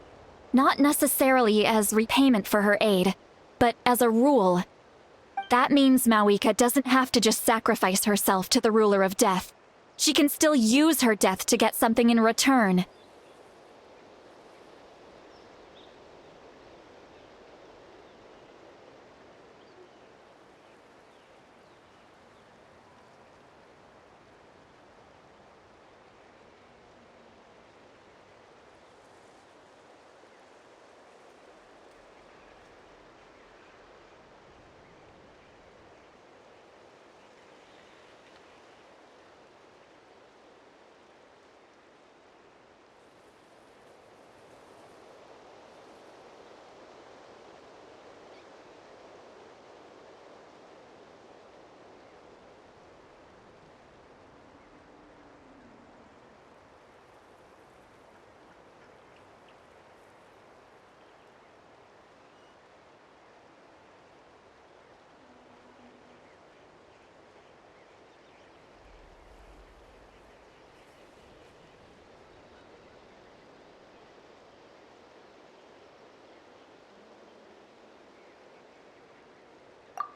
Not necessarily as repayment for her aid, but as a rule. That means Mawika doesn't have to just sacrifice herself to the Ruler of Death. She can still use her death to get something in return.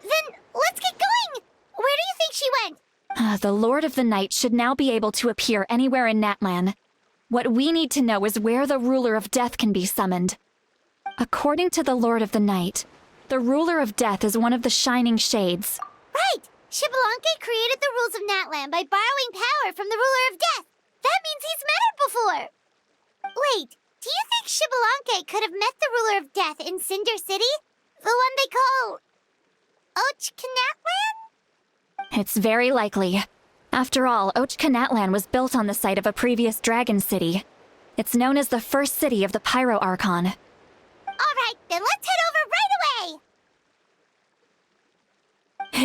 Then let's get going! Where do you think she went?
The Lord of the Night should now be able to appear anywhere in Natlan. What we need to know is where the Ruler of Death can be summoned. According to the Lord of the Night, the Ruler of Death is one of the Shining Shades.
Right! Xbalanque created the rules of Natlan by borrowing power from the Ruler of Death. That means he's met her before! Wait, do you think Xbalanque could have met the Ruler of Death in Cinder City? The one they call... Ochkanatlan?
It's very likely. After all, Ochkanatlan was built on the site of a previous dragon city. It's known as the first city of the Pyro Archon.
Alright, then let's head over right away!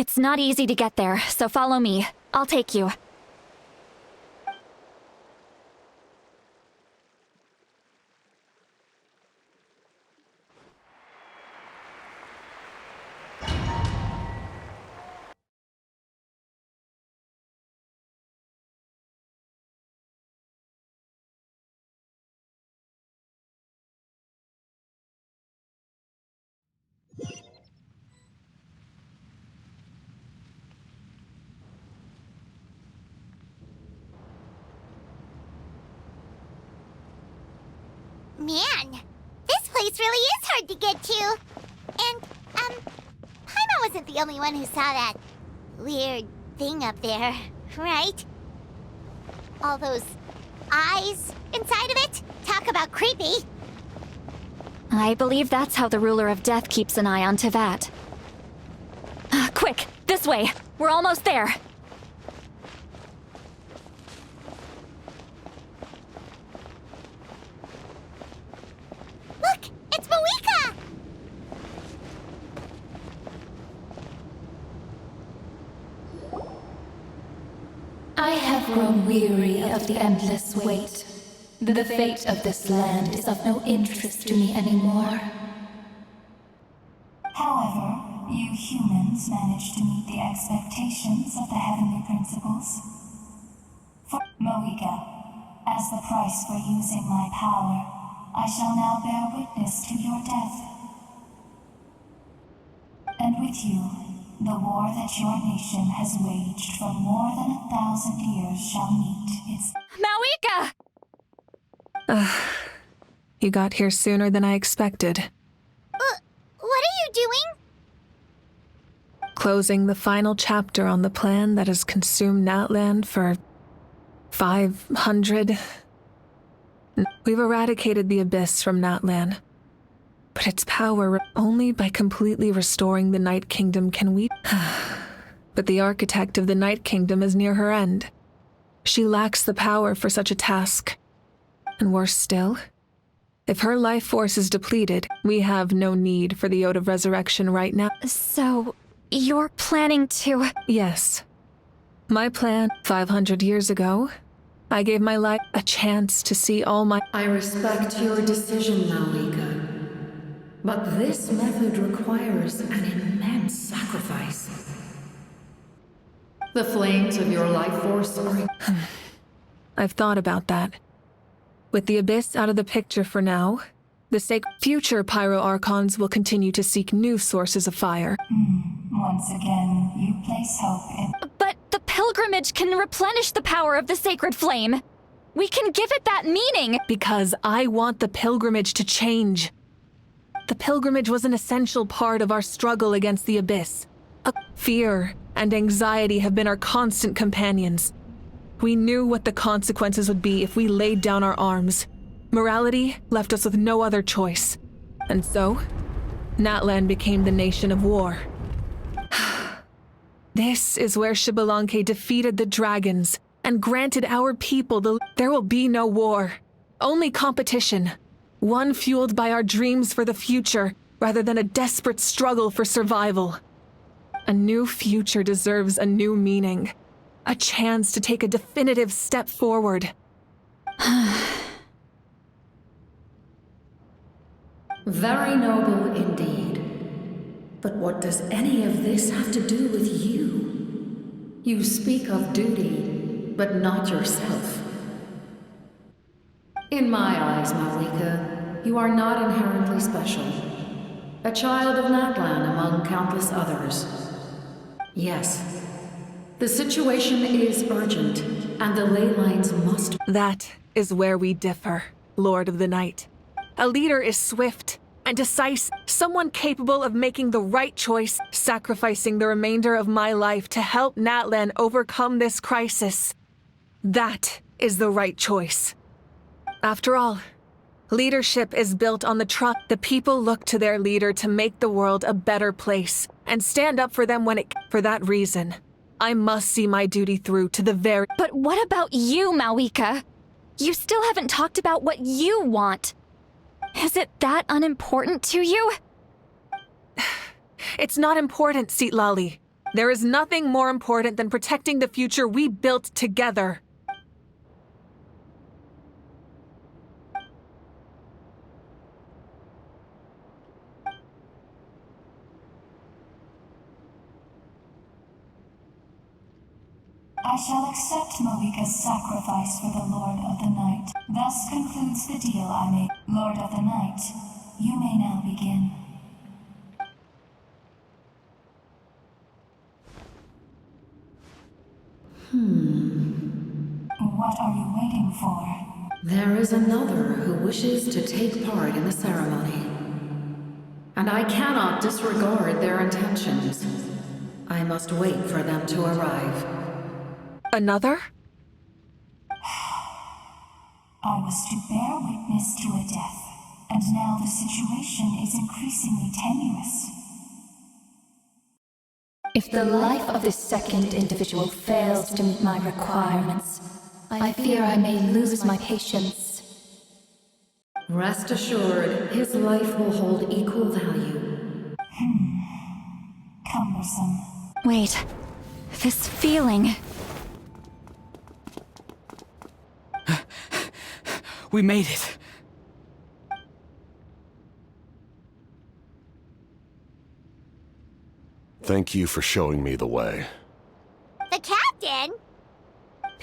It's not easy to get there, so follow me. I'll take you.
Man, this place really is hard to get to. And, Paimon wasn't the only one who saw that weird thing up there, right? All those eyes inside of it? Talk about creepy.
I believe that's how the ruler of death keeps an eye on Teyvat. Quick, this way! We're almost there!
Look! It's Mawika!
I have grown weary of the endless wait. The fate of this land is of no interest to me anymore.
However, you humans managed to meet the expectations of the heavenly principles. For Mawika, as the price for using my power, I shall now bear witness to your death. And with you, the war that your nation has waged for more than 1,000 years shall meet its...
Mawika!
You got here sooner than I expected.
What are you doing?
Closing the final chapter on the plan that has consumed Natlan for 500... We've eradicated the Abyss from Natlan. But its power, only by completely restoring the Night Kingdom can we... But the architect of the Night Kingdom is near her end. She lacks the power for such a task. And worse still, if her life force is depleted, we have no need for the Ode of Resurrection right now.
So, you're planning to...
Yes. My plan, 500 years ago, I gave my life a chance to see all my...
I respect your decision, Mawika. But this method requires an immense sacrifice. The flames of your life force are...
I've thought about that. With the Abyss out of the picture for now, the future Pyro-Archons will continue to seek new sources of fire.
Once again, you place hope in...
But the pilgrimage can replenish the power of the sacred flame. We can give it that meaning.
Because I want the pilgrimage to change. The pilgrimage was an essential part of our struggle against the Abyss. Fear and anxiety have been our constant companions. We knew what the consequences would be if we laid down our arms. Morality left us with no other choice. And so, Natlan became the nation of war. This is where Xbalanque defeated the dragons and granted our people there will be no war. Only competition. One fueled by our dreams for the future, rather than a desperate struggle for survival. A new future deserves a new meaning. A chance to take a definitive step forward.
Very noble indeed. But what does any of this have to do with you? You speak of duty, but not yourself. In my eyes, Mawika, you are not inherently special. A child of Natlan among countless others. Yes, the situation is urgent, and the ley lines must...
That is where we differ, Lord of the Night. A leader is swift and decisive, someone capable of making the right choice, sacrificing the remainder of my life to help Natlan overcome this crisis. That is the right choice. After all, leadership is built on the trust. The people look to their leader to make the world a better place and stand up for them when it... For that reason, I must see my duty through to the very...
But what about you, Mawika? You still haven't talked about what you want. Is it that unimportant to you?
It's not important, Citlali. There is nothing more important than protecting the future we built together.
I shall accept Mawika's sacrifice for the Lord of the Night. Thus concludes the deal I made. Lord of the Night, you may now begin. What are you waiting for?
There is another who wishes to take part in the ceremony. And I cannot disregard their intentions. I must wait for them to arrive.
Another?
I was to bear witness to a death, and now the situation is increasingly tenuous.
If the life of this second individual fails to meet my requirements, I fear I may lose my patience.
Rest assured, his life will hold equal value.
Cumbersome.
Wait, this feeling.
We made it.
Thank you for showing me the way.
The captain?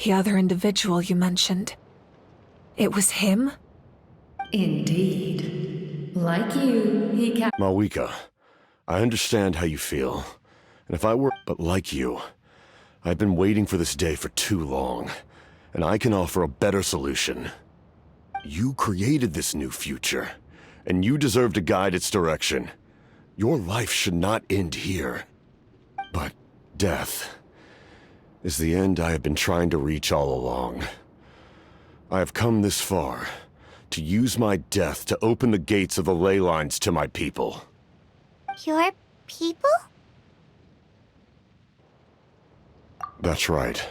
The other individual you mentioned. It was him?
Indeed. Like you, he can—
Mawika, I understand how you feel. And if I were— But like you, I've been waiting for this day for too long. And I can offer a better solution. You created this new future, and you deserve to guide its direction. Your life should not end here. But death is the end I have been trying to reach all along. I have come this far to use my death to open the gates of the ley lines to my people.
Your people?
That's right.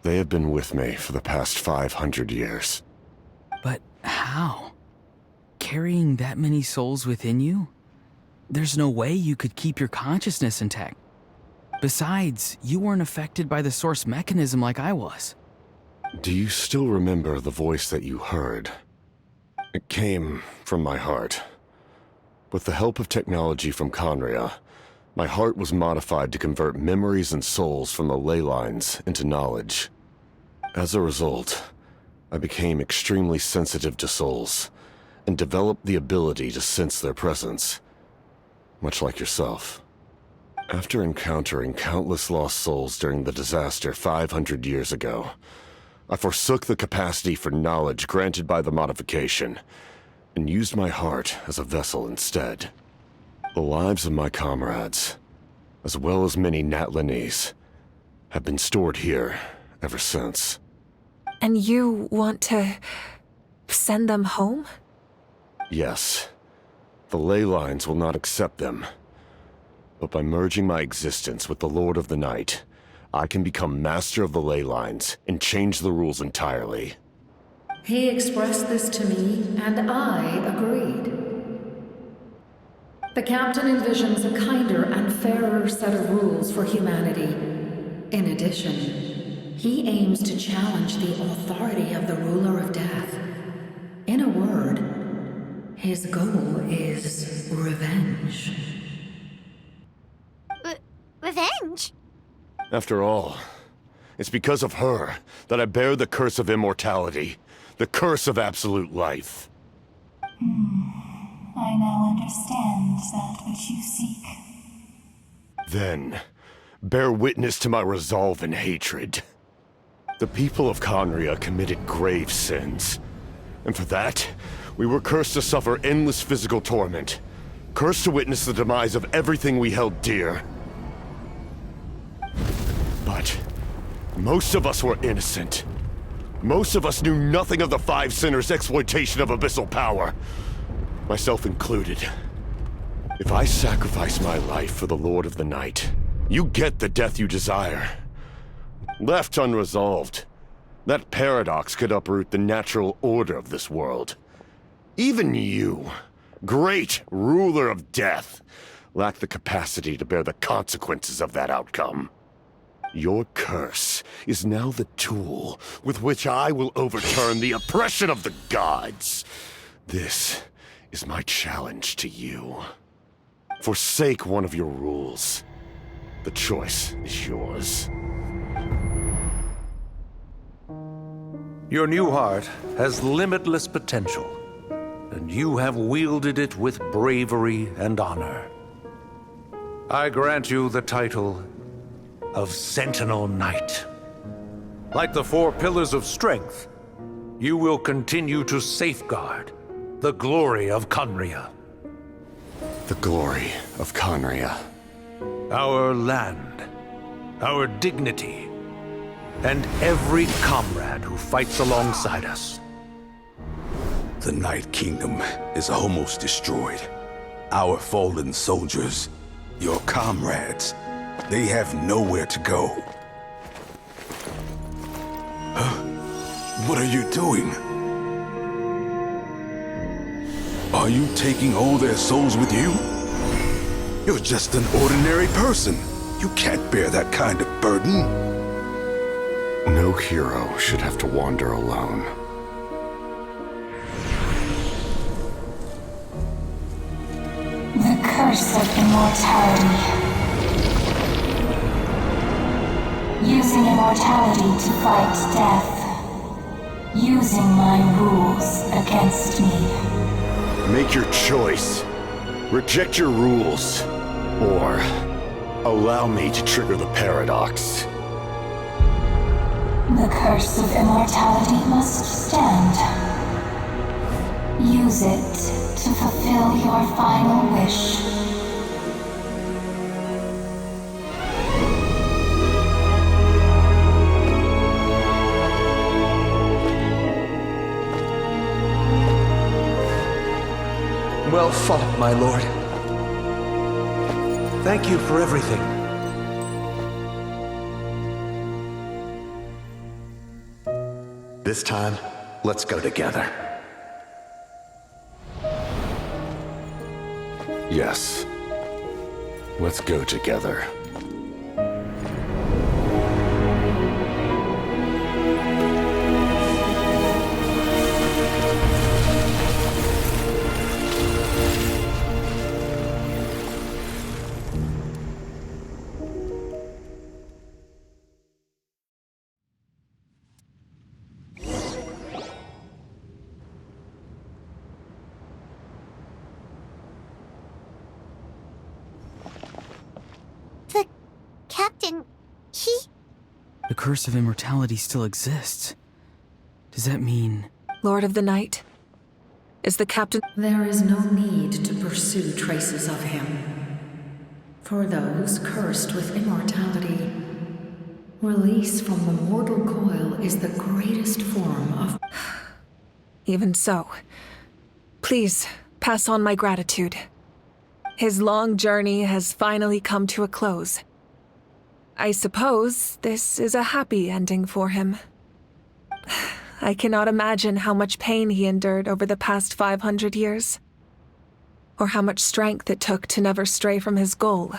They have been with me for the past 500 years.
But how? Carrying that many souls within you? There's no way you could keep your consciousness intact. Besides, you weren't affected by the source mechanism like I was.
Do you still remember the voice that you heard? It came from my heart. With the help of technology from Conria, my heart was modified to convert memories and souls from the ley lines into knowledge. As a result, I became extremely sensitive to souls, and developed the ability to sense their presence, much like yourself. After encountering countless lost souls during the disaster 500 years ago, I forsook the capacity for knowledge granted by the modification, and used my heart as a vessel instead. The lives of my comrades, as well as many Natlanese, have been stored here ever since.
And you want to send them home?
Yes. The ley lines will not accept them. But by merging my existence with the Lord of the Night, I can become master of the ley lines and change the rules entirely.
He expressed this to me, and I agreed. The captain envisions a kinder and fairer set of rules for humanity. In addition, he aims to challenge the authority of the ruler of death. In a word, his goal is revenge.
Revenge?
After all, it's because of her that I bear the curse of immortality, the curse of absolute life.
I now understand that which you seek.
Then, bear witness to my resolve and hatred. The people of Conria committed grave sins, and for that, we were cursed to suffer endless physical torment, cursed to witness the demise of everything we held dear. But most of us were innocent. Most of us knew nothing of the Five Sinners' exploitation of abyssal power, myself included. If I sacrifice my life for the Lord of the Night, you get the death you desire. Left unresolved, that paradox could uproot the natural order of this world. Even you, great ruler of death, lack the capacity to bear the consequences of that outcome. Your curse is now the tool with which I will overturn the oppression of the gods. This is my challenge to you. Forsake one of your rules. The choice is yours.
Your new heart has limitless potential, and you have wielded it with bravery and honor. I grant you the title of Sentinel Knight. Like the 4 pillars of strength, you will continue to safeguard the glory of Khaenri'ah.
The glory of Khaenri'ah.
Our land, our dignity, and every comrade who fights alongside us.
The Night Kingdom is almost destroyed. Our fallen soldiers, your comrades, they have nowhere to go. Huh? What are you doing? Are you taking all their souls with you? You're just an ordinary person. You can't bear that kind of burden.
No hero should have to wander alone.
The curse of immortality. Using immortality to fight death. Using my rules against me.
Make your choice. Reject your rules. Or allow me to trigger the paradox.
The curse of immortality must stand. Use it to fulfill your final wish.
Well fought, my lord. Thank you for everything.
This time, let's go together. Yes. Let's go together.
Captain,
The curse of immortality still exists. Does that mean...
Lord of the Night? Is the captain...
There is no need to pursue traces of him. For those cursed with immortality, release from the mortal coil is the greatest form of...
Even so, please pass on my gratitude. His long journey has finally come to a close. I suppose this is a happy ending for him. I cannot imagine how much pain he endured over the past 500 years. Or how much strength it took to never stray from his goal.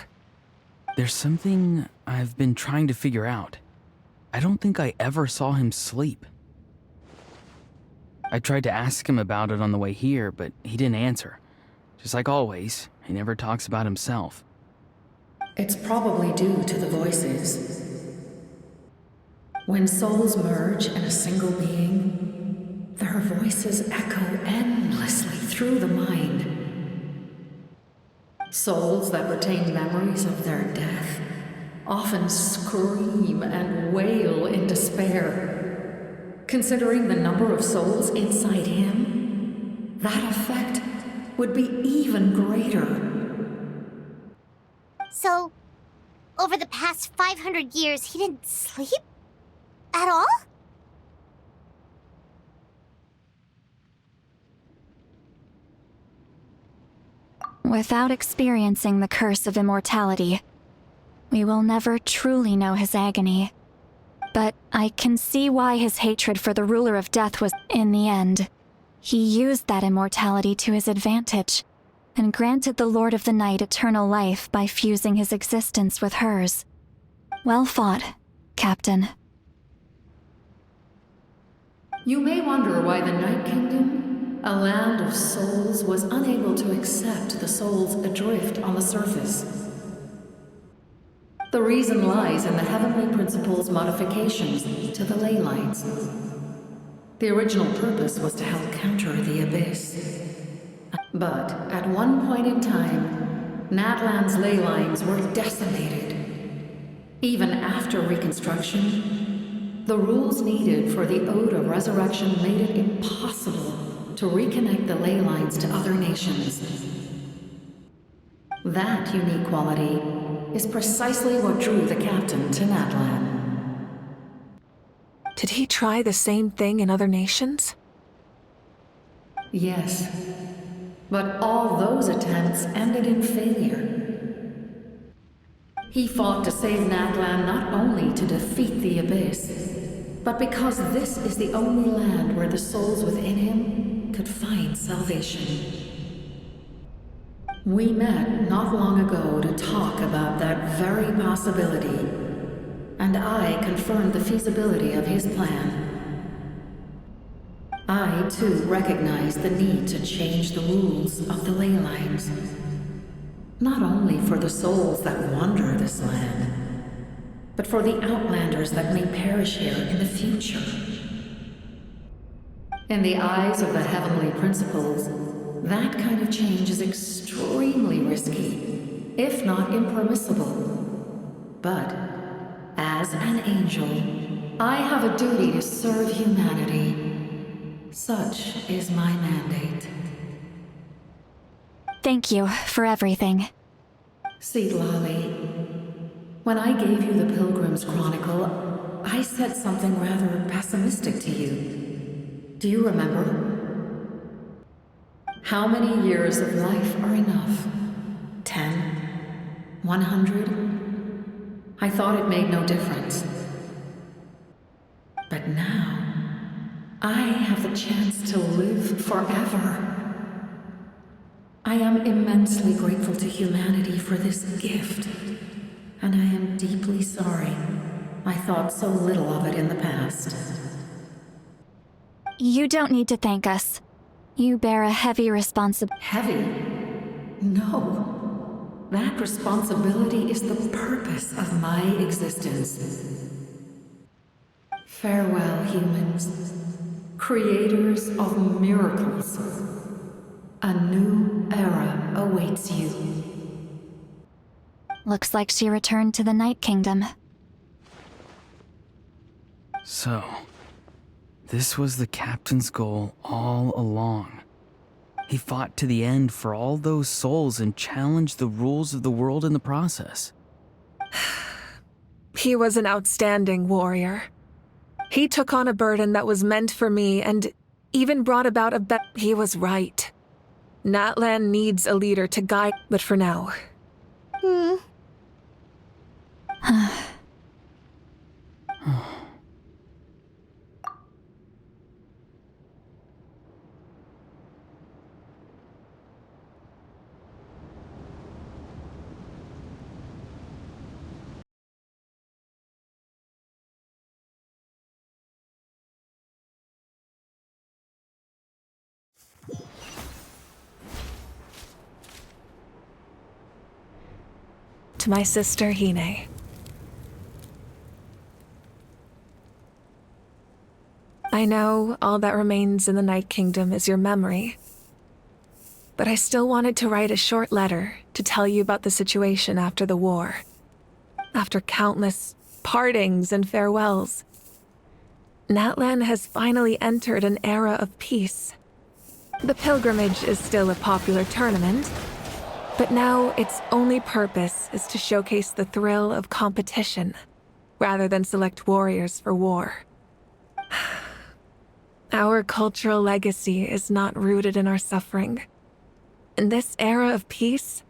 There's something I've been trying to figure out. I don't think I ever saw him sleep. I tried to ask him about it on the way here, but he didn't answer. Just like always, he never talks about himself.
It's probably due to the voices. When souls merge in a single being, their voices echo endlessly through the mind. Souls that retain memories of their death often scream and wail in despair. Considering the number of souls inside him, that effect would be even greater.
So, over the past 500 years, he didn't sleep? At all?
Without experiencing the curse of immortality, we will never truly know his agony. But I can see why his hatred for the ruler of death was, in the end. He used that immortality to his advantage, and granted the Lord of the Night eternal life by fusing his existence with hers. Well fought, Captain.
You may wonder why the Night Kingdom, a land of souls, was unable to accept the souls adrift on the surface. The reason lies in the Heavenly Principle's modifications to the ley lines. The original purpose was to help counter the Abyss. But at one point in time, Natlan's ley lines were decimated. Even after Reconstruction, the rules needed for the Ode of Resurrection made it impossible to reconnect the ley lines to other nations. That unique quality is precisely what drew the captain to Natlan.
Did he try the same thing in other nations?
Yes, but all those attempts ended in failure. He fought to save Natlan not only to defeat the Abyss, but because this is the only land where the souls within him could find salvation. We met not long ago to talk about that very possibility, and I confirmed the feasibility of his plan. I, too, recognized the need to change the rules of the ley lines. Not only for the souls that wander this land, but for the outlanders that may perish here in the future. In the eyes of the heavenly principles, that kind of change is extremely risky, if not impermissible. But, as an angel, I have a duty to serve humanity. Such is my mandate.
Thank you for everything.
Citlali, when I gave you the Pilgrim's Chronicle, I said something rather pessimistic to you. Do you remember? How many years of life are enough? 10? 100? I thought it made no difference. But now, I have the chance to live forever. I am immensely grateful to humanity for this gift, and I am deeply sorry I thought so little of it in the past.
You don't need to thank us. You bear a heavy responsibility.
Heavy? No. That responsibility is the purpose of my existence. Farewell, humans. Creators of miracles. A new era awaits you.
Looks like she returned to the Night Kingdom.
So, this was the captain's goal all along. He fought to the end for all those souls and challenged the rules of the world in the process.
He was an outstanding warrior. He took on a burden that was meant for me and even brought about a He was right. Natlan needs a leader to guide, but for now. To my sister, Hine. I know all that remains in the Night Kingdom is your memory, but I still wanted to write a short letter to tell you about the situation after the war. After countless partings and farewells, Natlan has finally entered an era of peace. The pilgrimage is still a popular tournament, but now its only purpose is to showcase the thrill of competition, rather than select warriors for war. Our cultural legacy is not rooted in our suffering. In this era of peace,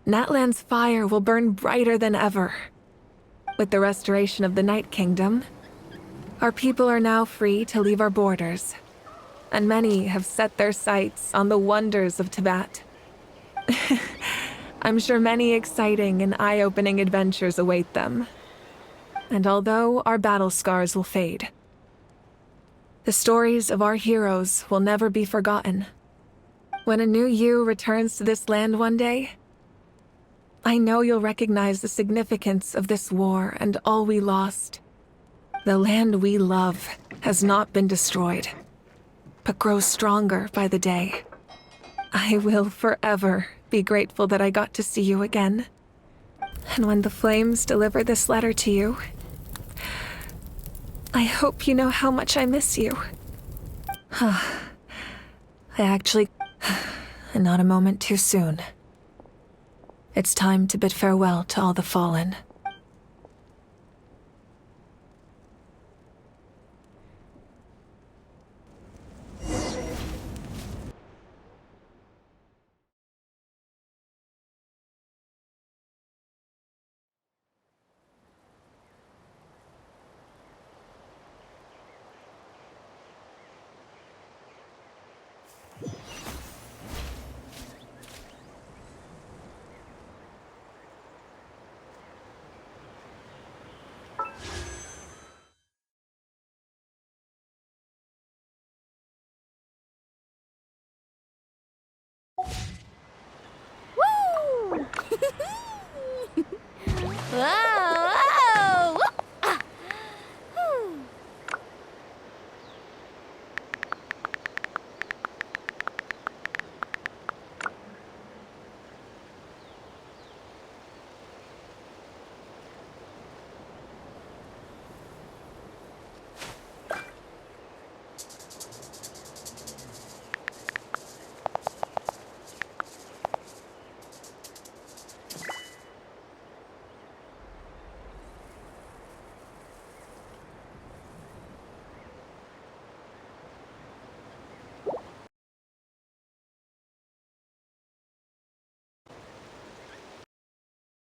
Natlan's fire will burn brighter than ever. With the restoration of the Night Kingdom, our people are now free to leave our borders, and many have set their sights on the wonders of Teyvat. I'm sure many exciting and eye-opening adventures await them. And although our battle scars will fade, the stories of our heroes will never be forgotten. When a new you returns to this land one day, I know you'll recognize the significance of this war and all we lost. The land we love has not been destroyed, but grows stronger by the day. I will forever be grateful that I got to see you again. And when the flames deliver this letter to you, I hope you know how much I miss you. I actually... and not a moment too soon. It's time to bid farewell to all the fallen.
Woo! Ah!